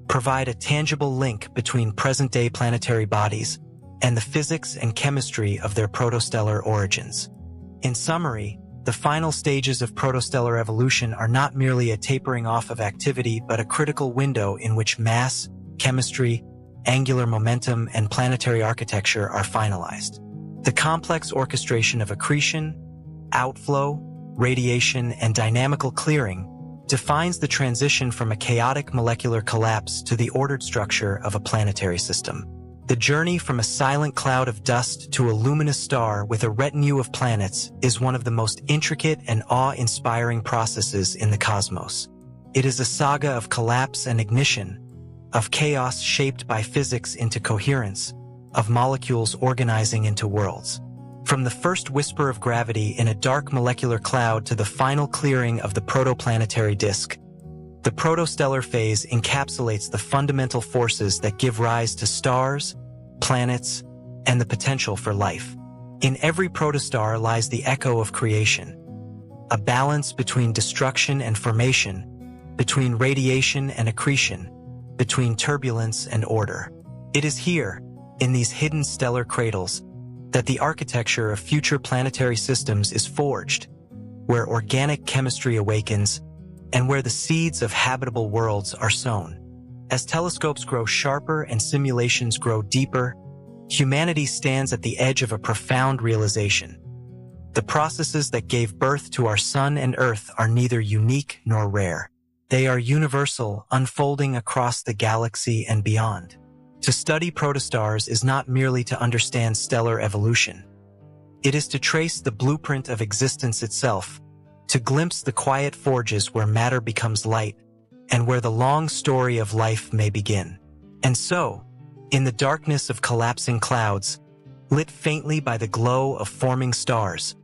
provide a tangible link between present-day planetary bodies and the physics and chemistry of their protostellar origins. In summary, the final stages of protostellar evolution are not merely a tapering off of activity but a critical window in which mass, chemistry, angular momentum, and planetary architecture are finalized. The complex orchestration of accretion, outflow, radiation, and dynamical clearing defines the transition from a chaotic molecular collapse to the ordered structure of a planetary system. The journey from a silent cloud of dust to a luminous star with a retinue of planets is one of the most intricate and awe-inspiring processes in the cosmos. It is a saga of collapse and ignition, of chaos shaped by physics into coherence, of molecules organizing into worlds. From the first whisper of gravity in a dark molecular cloud to the final clearing of the protoplanetary disk, the protostellar phase encapsulates the fundamental forces that give rise to stars, planets, and the potential for life. In every protostar lies the echo of creation, a balance between destruction and formation, between radiation and accretion, between turbulence and order. It is here, in these hidden stellar cradles, that the architecture of future planetary systems is forged, where organic chemistry awakens, and where the seeds of habitable worlds are sown. As telescopes grow sharper and simulations grow deeper, humanity stands at the edge of a profound realization. The processes that gave birth to our sun and earth are neither unique nor rare. They are universal, unfolding across the galaxy and beyond. To study protostars is not merely to understand stellar evolution. It is to trace the blueprint of existence itself, to glimpse the quiet forges where matter becomes light, and where the long story of life may begin. And so, in the darkness of collapsing clouds, lit faintly by the glow of forming stars,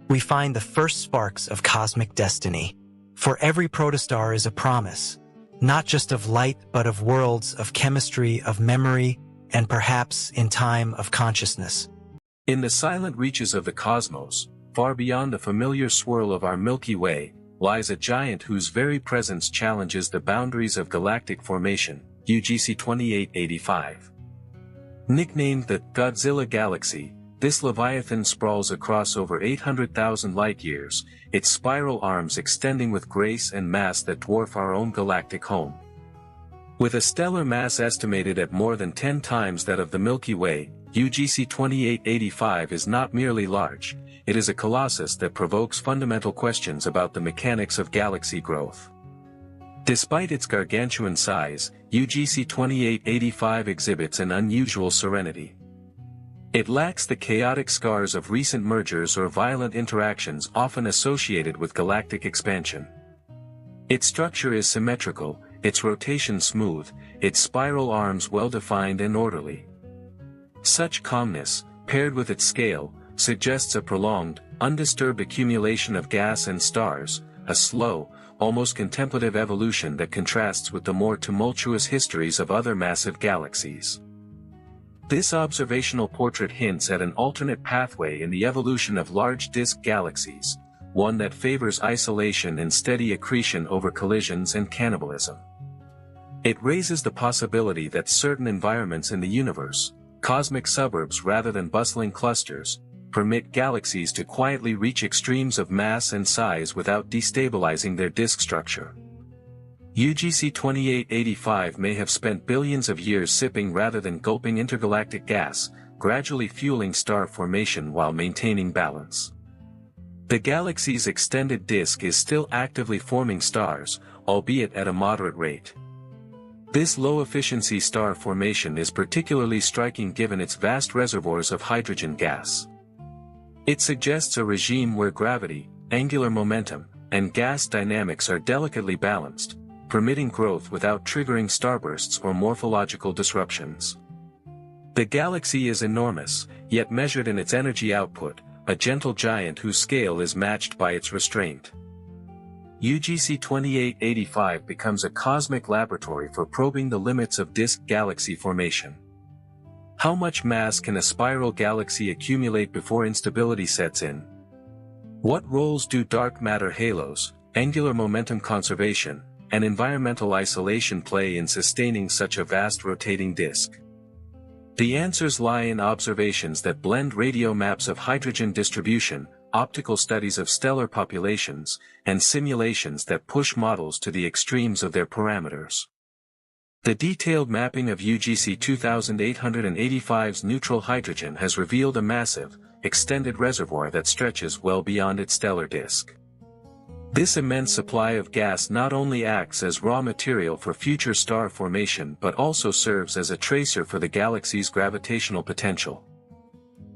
we find the first sparks of cosmic destiny. For every protostar is a promise, not just of light, but of worlds, of chemistry, of memory, and perhaps, in time, of consciousness. In the silent reaches of the cosmos, far beyond the familiar swirl of our Milky Way, lies a giant whose very presence challenges the boundaries of galactic formation, UGC 2885. Nicknamed the Godzilla Galaxy, this Leviathan sprawls across over 800,000 light-years, its spiral arms extending with grace and mass that dwarf our own galactic home. With a stellar mass estimated at more than 10 times that of the Milky Way, UGC 2885 is not merely large, it is a colossus that provokes fundamental questions about the mechanics of galaxy growth. Despite its gargantuan size, UGC 2885 exhibits an unusual serenity. It lacks the chaotic scars of recent mergers or violent interactions often associated with galactic expansion. Its structure is symmetrical, its rotation smooth, its spiral arms well-defined and orderly. Such calmness, paired with its scale, suggests a prolonged, undisturbed accumulation of gas and stars, a slow, almost contemplative evolution that contrasts with the more tumultuous histories of other massive galaxies. This observational portrait hints at an alternate pathway in the evolution of large disk galaxies, one that favors isolation and steady accretion over collisions and cannibalism. It raises the possibility that certain environments in the universe, cosmic suburbs rather than bustling clusters, permit galaxies to quietly reach extremes of mass and size without destabilizing their disk structure. UGC 2885 may have spent billions of years sipping rather than gulping intergalactic gas, gradually fueling star formation while maintaining balance. The galaxy's extended disk is still actively forming stars, albeit at a moderate rate. This low-efficiency star formation is particularly striking given its vast reservoirs of hydrogen gas. It suggests a regime where gravity, angular momentum, and gas dynamics are delicately balanced, permitting growth without triggering starbursts or morphological disruptions. The galaxy is enormous, yet measured in its energy output, a gentle giant whose scale is matched by its restraint. UGC 2885 becomes a cosmic laboratory for probing the limits of disk galaxy formation. How much mass can a spiral galaxy accumulate before instability sets in? What roles do dark matter halos, angular momentum conservation, and environmental isolation play in sustaining such a vast rotating disk? The answers lie in observations that blend radio maps of hydrogen distribution, optical studies of stellar populations, and simulations that push models to the extremes of their parameters. The detailed mapping of UGC 2885's neutral hydrogen has revealed a massive, extended reservoir that stretches well beyond its stellar disk. This immense supply of gas not only acts as raw material for future star formation but also serves as a tracer for the galaxy's gravitational potential.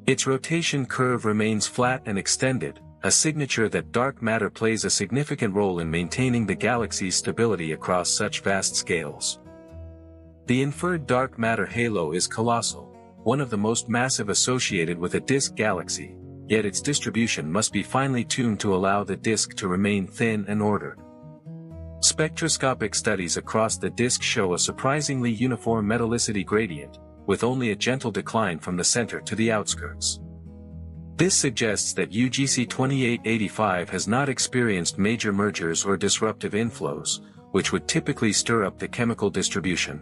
Its rotation curve remains flat and extended, a signature that dark matter plays a significant role in maintaining the galaxy's stability across such vast scales. The inferred dark matter halo is colossal, one of the most massive associated with a disk galaxy, yet its distribution must be finely tuned to allow the disk to remain thin and ordered. Spectroscopic studies across the disk show a surprisingly uniform metallicity gradient, with only a gentle decline from the center to the outskirts. This suggests that UGC 2885 has not experienced major mergers or disruptive inflows, which would typically stir up the chemical distribution.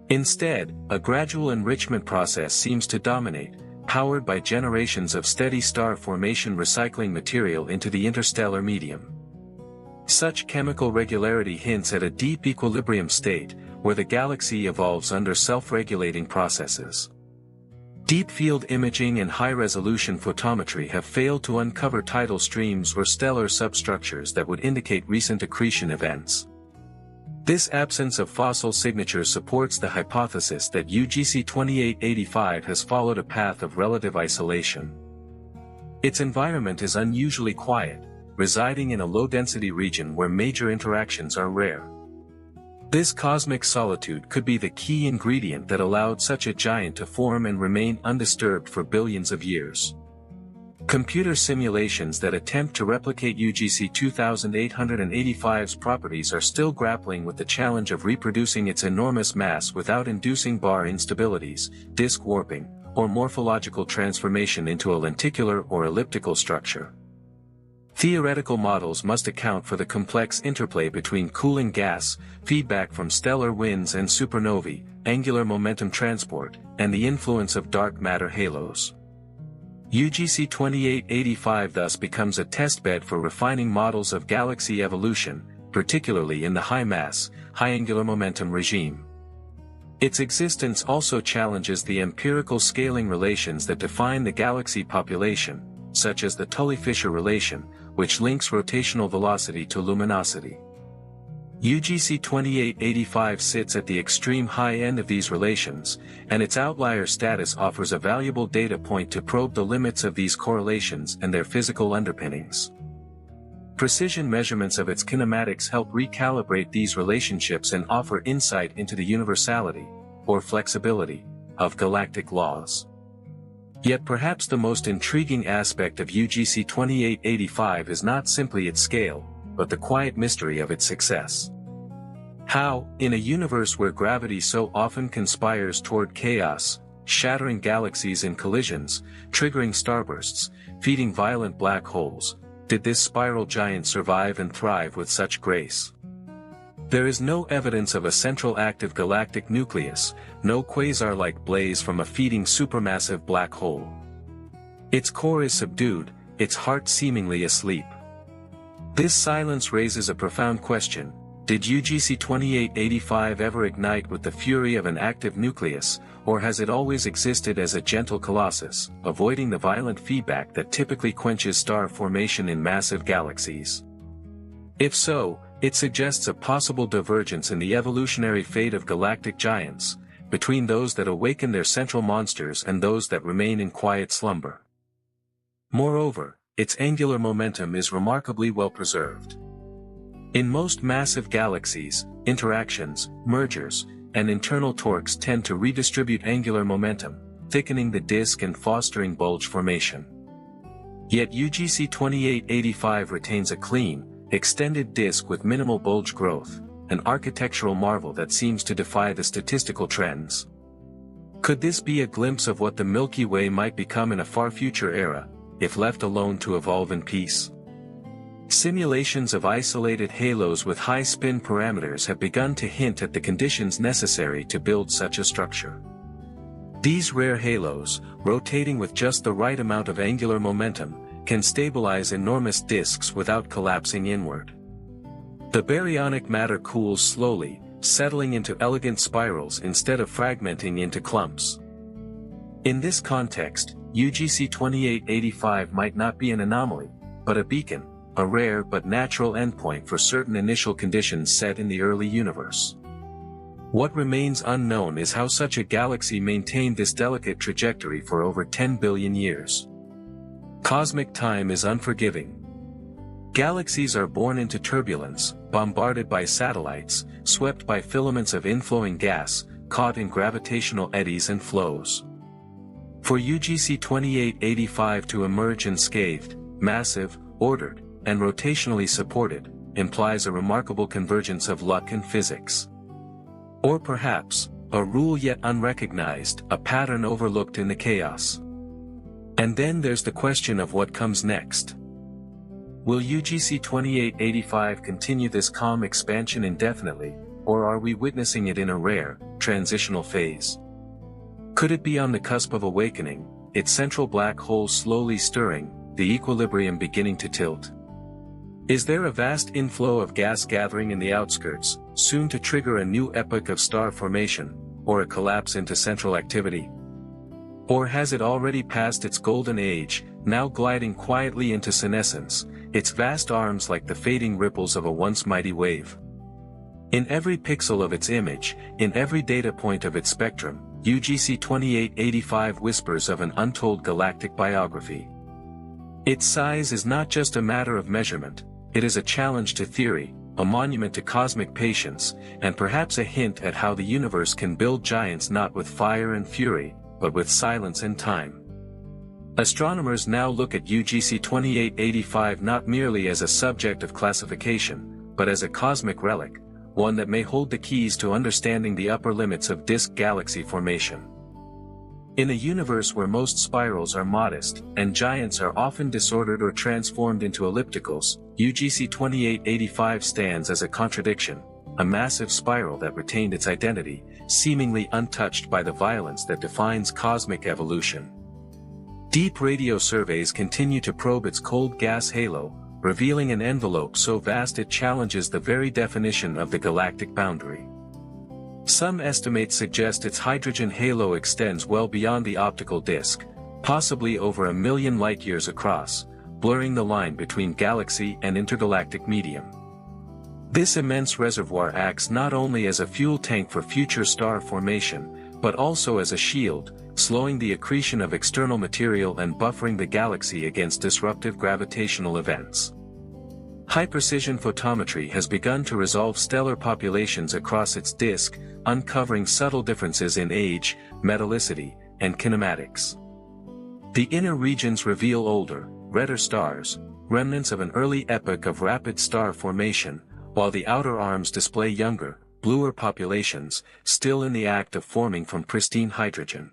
Instead, a gradual enrichment process seems to dominate, powered by generations of steady star formation recycling material into the interstellar medium. Such chemical regularity hints at a deep equilibrium state, where the galaxy evolves under self-regulating processes. Deep field imaging and high-resolution photometry have failed to uncover tidal streams or stellar substructures that would indicate recent accretion events. This absence of fossil signatures supports the hypothesis that UGC 2885 has followed a path of relative isolation. Its environment is unusually quiet, residing in a low-density region where major interactions are rare. This cosmic solitude could be the key ingredient that allowed such a giant to form and remain undisturbed for billions of years. Computer simulations that attempt to replicate UGC 2885's properties are still grappling with the challenge of reproducing its enormous mass without inducing bar instabilities, disk warping, or morphological transformation into a lenticular or elliptical structure. Theoretical models must account for the complex interplay between cooling gas, feedback from stellar winds and supernovae, angular momentum transport, and the influence of dark matter halos. UGC 2885 thus becomes a testbed for refining models of galaxy evolution, particularly in the high-mass, high-angular momentum regime. Its existence also challenges the empirical scaling relations that define the galaxy population, such as the Tully-Fisher relation, which links rotational velocity to luminosity. UGC 2885 sits at the extreme high end of these relations, and its outlier status offers a valuable data point to probe the limits of these correlations and their physical underpinnings. Precision measurements of its kinematics help recalibrate these relationships and offer insight into the universality, or flexibility, of galactic laws. Yet perhaps the most intriguing aspect of UGC 2885 is not simply its scale, but the quiet mystery of its success. How, in a universe where gravity so often conspires toward chaos, shattering galaxies in collisions, triggering starbursts, feeding violent black holes, did this spiral giant survive and thrive with such grace? There is no evidence of a central active galactic nucleus, no quasar-like blaze from a feeding supermassive black hole. Its core is subdued, its heart seemingly asleep. This silence raises a profound question: Did UGC 2885 ever ignite with the fury of an active nucleus, or has it always existed as a gentle colossus, avoiding the violent feedback that typically quenches star formation in massive galaxies? If so, it suggests a possible divergence in the evolutionary fate of galactic giants, between those that awaken their central monsters and those that remain in quiet slumber. Moreover, its angular momentum is remarkably well preserved. In most massive galaxies, interactions, mergers, and internal torques tend to redistribute angular momentum, thickening the disk and fostering bulge formation. Yet UGC 2885 retains a clean, extended disk with minimal bulge growth, an architectural marvel that seems to defy the statistical trends. Could this be a glimpse of what the Milky Way might become in a far future era, if left alone to evolve in peace? Simulations of isolated halos with high spin parameters have begun to hint at the conditions necessary to build such a structure. These rare halos, rotating with just the right amount of angular momentum, can stabilize enormous disks without collapsing inward. The baryonic matter cools slowly, settling into elegant spirals instead of fragmenting into clumps. In this context, UGC 2885 might not be an anomaly, but a beacon, a rare but natural endpoint for certain initial conditions set in the early universe. What remains unknown is how such a galaxy maintained this delicate trajectory for over 10 billion years. Cosmic time is unforgiving. Galaxies are born into turbulence, bombarded by satellites, swept by filaments of inflowing gas, caught in gravitational eddies and flows. For UGC 2885 to emerge unscathed, massive, ordered, and rotationally supported, implies a remarkable convergence of luck and physics. Or perhaps, a rule yet unrecognized, a pattern overlooked in the chaos. And then there's the question of what comes next. Will UGC 2885 continue this calm expansion indefinitely, or are we witnessing it in a rare, transitional phase? Could it be on the cusp of awakening, its central black hole slowly stirring, the equilibrium beginning to tilt? Is there a vast inflow of gas gathering in the outskirts, soon to trigger a new epoch of star formation, or a collapse into central activity? Or has it already passed its golden age, now gliding quietly into senescence, its vast arms like the fading ripples of a once mighty wave? In every pixel of its image, in every data point of its spectrum, UGC 2885 whispers of an untold galactic biography. Its size is not just a matter of measurement, it is a challenge to theory, a monument to cosmic patience, and perhaps a hint at how the universe can build giants not with fire and fury, but with silence and time. Astronomers now look at UGC 2885 not merely as a subject of classification, but as a cosmic relic, one that may hold the keys to understanding the upper limits of disk galaxy formation. In a universe where most spirals are modest, and giants are often disordered or transformed into ellipticals, UGC 2885 stands as a contradiction, a massive spiral that retained its identity, seemingly untouched by the violence that defines cosmic evolution. Deep radio surveys continue to probe its cold gas halo, revealing an envelope so vast it challenges the very definition of the galactic boundary. Some estimates suggest its hydrogen halo extends well beyond the optical disk, possibly over 1 million light-years across, blurring the line between galaxy and intergalactic medium. This immense reservoir acts not only as a fuel tank for future star formation, but also as a shield, slowing the accretion of external material and buffering the galaxy against disruptive gravitational events. High-precision photometry has begun to resolve stellar populations across its disk, uncovering subtle differences in age, metallicity, and kinematics. The inner regions reveal older, redder stars, remnants of an early epoch of rapid star formation, while the outer arms display younger, bluer populations, still in the act of forming from pristine hydrogen.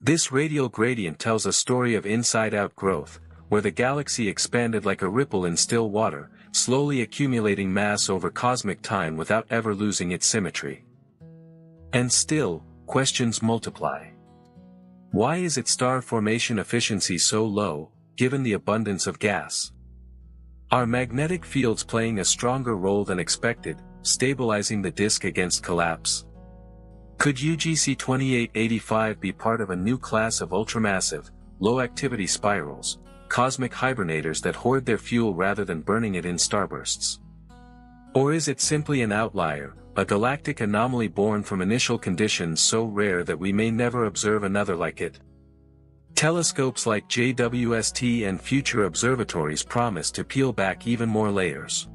This radial gradient tells a story of inside-out growth, where the galaxy expanded like a ripple in still water, slowly accumulating mass over cosmic time without ever losing its symmetry. And still, questions multiply. Why is its star formation efficiency so low, given the abundance of gas? Are magnetic fields playing a stronger role than expected, stabilizing the disk against collapse. Could UGC 2885 be part of a new class of ultramassive, low-activity spirals, cosmic hibernators that hoard their fuel rather than burning it in starbursts? Or is it simply an outlier, a galactic anomaly born from initial conditions so rare that we may never observe another like it? Telescopes like JWST and future observatories promise to peel back even more layers.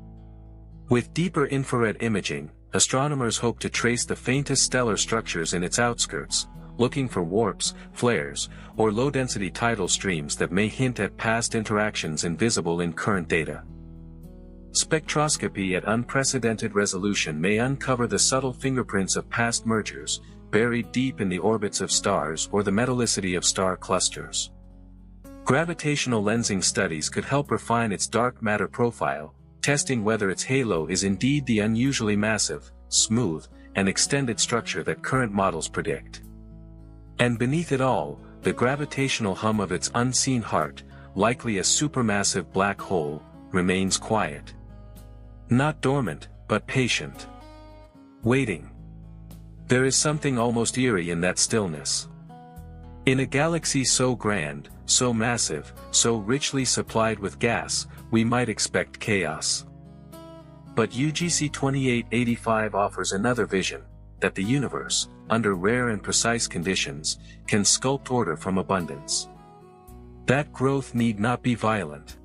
With deeper infrared imaging, astronomers hope to trace the faintest stellar structures in its outskirts, looking for warps, flares, or low-density tidal streams that may hint at past interactions invisible in current data. Spectroscopy at unprecedented resolution may uncover the subtle fingerprints of past mergers, buried deep in the orbits of stars or the metallicity of star clusters. Gravitational lensing studies could help refine its dark matter profile, testing whether its halo is indeed the unusually massive, smooth, and extended structure that current models predict. And beneath it all, the gravitational hum of its unseen heart, likely a supermassive black hole, remains quiet. Not dormant, but patient. Waiting. There is something almost eerie in that stillness. In a galaxy so grand, so massive, so richly supplied with gas, we might expect chaos. But UGC 2885 offers another vision, that the universe, under rare and precise conditions, can sculpt order from abundance. That growth need not be violent.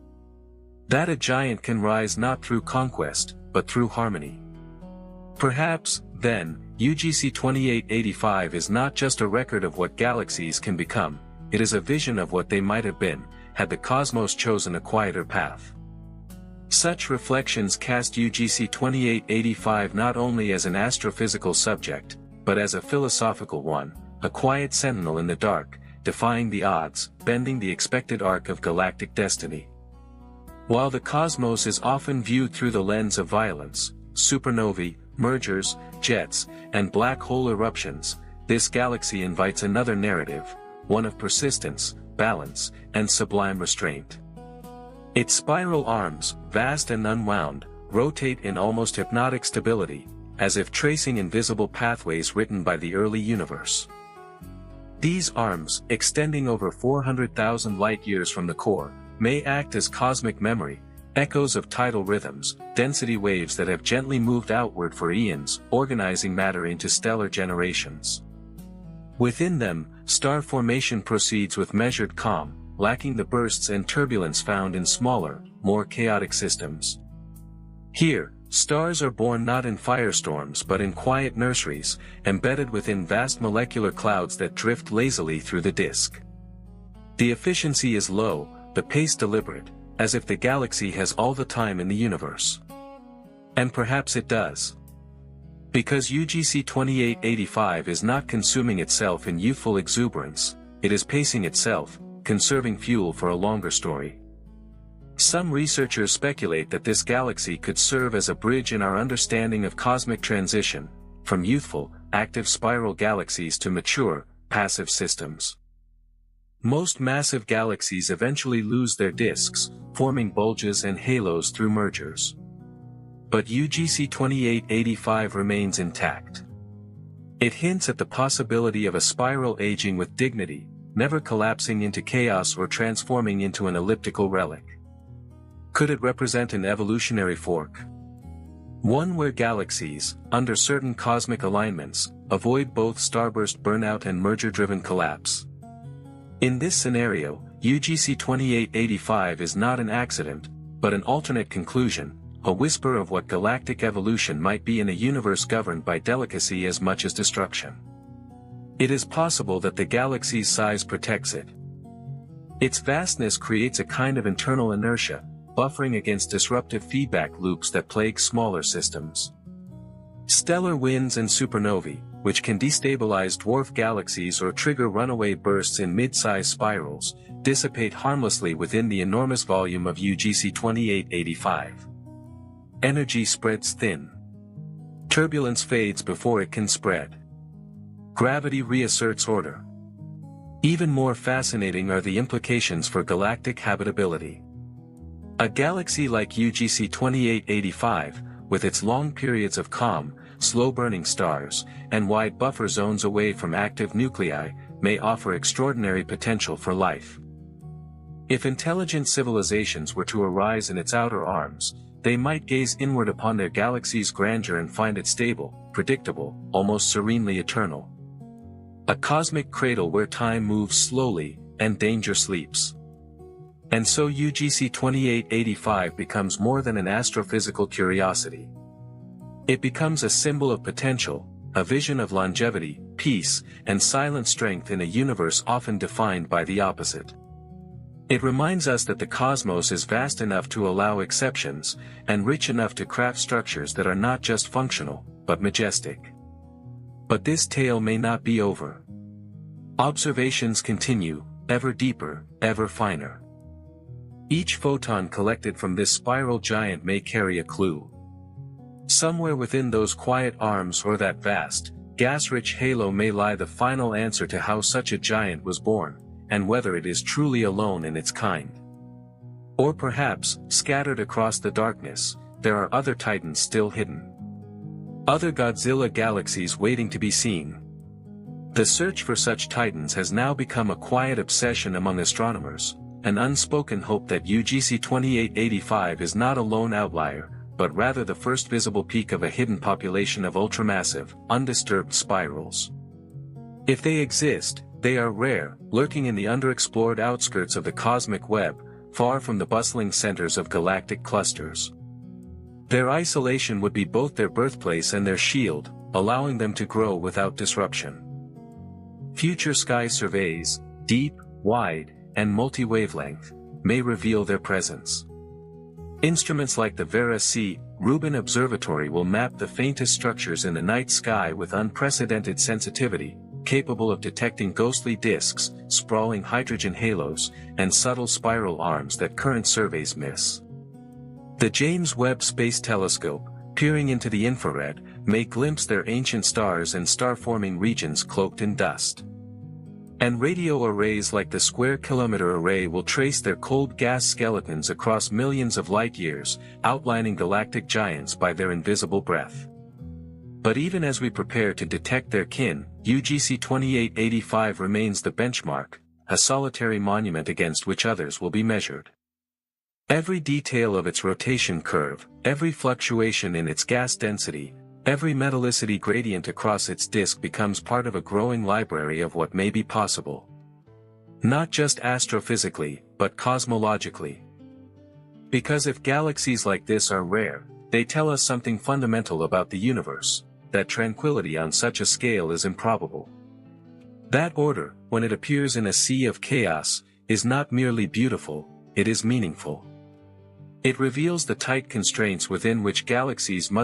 That a giant can rise not through conquest, but through harmony. Perhaps, then, UGC 2885 is not just a record of what galaxies can become, it is a vision of what they might have been, had the cosmos chosen a quieter path. Such reflections cast UGC 2885 not only as an astrophysical subject, but as a philosophical one, a quiet sentinel in the dark, defying the odds, bending the expected arc of galactic destiny. While the cosmos is often viewed through the lens of violence, supernovae, mergers, jets, and black hole eruptions, this galaxy invites another narrative, one of persistence, balance, and sublime restraint. Its spiral arms, vast and unwound, rotate in almost hypnotic stability, as if tracing invisible pathways written by the early universe. These arms, extending over 400,000 light-years from the core, may act as cosmic memory, echoes of tidal rhythms, density waves that have gently moved outward for eons, organizing matter into stellar generations. Within them, star formation proceeds with measured calm, lacking the bursts and turbulence found in smaller, more chaotic systems. Here, stars are born not in firestorms but in quiet nurseries, embedded within vast molecular clouds that drift lazily through the disk. The efficiency is low, the pace deliberate, as if the galaxy has all the time in the universe. And perhaps it does. Because UGC 2885 is not consuming itself in youthful exuberance, it is pacing itself, conserving fuel for a longer story. Some researchers speculate that this galaxy could serve as a bridge in our understanding of cosmic transition, from youthful, active spiral galaxies to mature, passive systems. Most massive galaxies eventually lose their disks, forming bulges and halos through mergers. But UGC 2885 remains intact. It hints at the possibility of a spiral aging with dignity, never collapsing into chaos or transforming into an elliptical relic. Could it represent an evolutionary fork? One where galaxies, under certain cosmic alignments, avoid both starburst burnout and merger-driven collapse. In this scenario, UGC 2885 is not an accident, but an alternate conclusion, a whisper of what galactic evolution might be in a universe governed by delicacy as much as destruction. It is possible that the galaxy's size protects it. Its vastness creates a kind of internal inertia, buffering against disruptive feedback loops that plague smaller systems. Stellar winds and supernovae, which can destabilize dwarf galaxies or trigger runaway bursts in mid-size spirals, dissipate harmlessly within the enormous volume of UGC 2885. Energy spreads thin. Turbulence fades before it can spread. Gravity reasserts order. Even more fascinating are the implications for galactic habitability. A galaxy like UGC 2885, with its long periods of calm, slow-burning stars, and wide buffer zones away from active nuclei, may offer extraordinary potential for life. If intelligent civilizations were to arise in its outer arms, they might gaze inward upon their galaxy's grandeur and find it stable, predictable, almost serenely eternal. A cosmic cradle where time moves slowly, and danger sleeps. And so UGC 2885 becomes more than an astrophysical curiosity. It becomes a symbol of potential, a vision of longevity, peace, and silent strength in a universe often defined by the opposite. It reminds us that the cosmos is vast enough to allow exceptions, and rich enough to craft structures that are not just functional, but majestic. But this tale may not be over. Observations continue, ever deeper, ever finer. Each photon collected from this spiral giant may carry a clue. Somewhere within those quiet arms or that vast, gas-rich halo may lie the final answer to how such a giant was born, and whether it is truly alone in its kind. Or perhaps, scattered across the darkness, there are other titans still hidden. Other Godzilla galaxies waiting to be seen. The search for such titans has now become a quiet obsession among astronomers, an unspoken hope that UGC 2885 is not a lone outlier, but rather the first visible peak of a hidden population of ultramassive, undisturbed spirals. If they exist, they are rare, lurking in the underexplored outskirts of the cosmic web, far from the bustling centers of galactic clusters. Their isolation would be both their birthplace and their shield, allowing them to grow without disruption. Future sky surveys, deep, wide, and multi-wavelength, may reveal their presence. Instruments like the Vera C. Rubin Observatory will map the faintest structures in the night sky with unprecedented sensitivity, capable of detecting ghostly disks, sprawling hydrogen halos, and subtle spiral arms that current surveys miss. The James Webb Space Telescope, peering into the infrared, may glimpse their ancient stars and star-forming regions cloaked in dust. And radio arrays like the Square Kilometre Array will trace their cold gas skeletons across millions of light-years, outlining galactic giants by their invisible breath. But even as we prepare to detect their kin, UGC 2885 remains the benchmark, a solitary monument against which others will be measured. Every detail of its rotation curve, every fluctuation in its gas density, every metallicity gradient across its disk becomes part of a growing library of what may be possible. Not just astrophysically, but cosmologically. Because if galaxies like this are rare, they tell us something fundamental about the universe, that tranquility on such a scale is improbable. That order, when it appears in a sea of chaos, is not merely beautiful, it is meaningful. It reveals the tight constraints within which galaxies must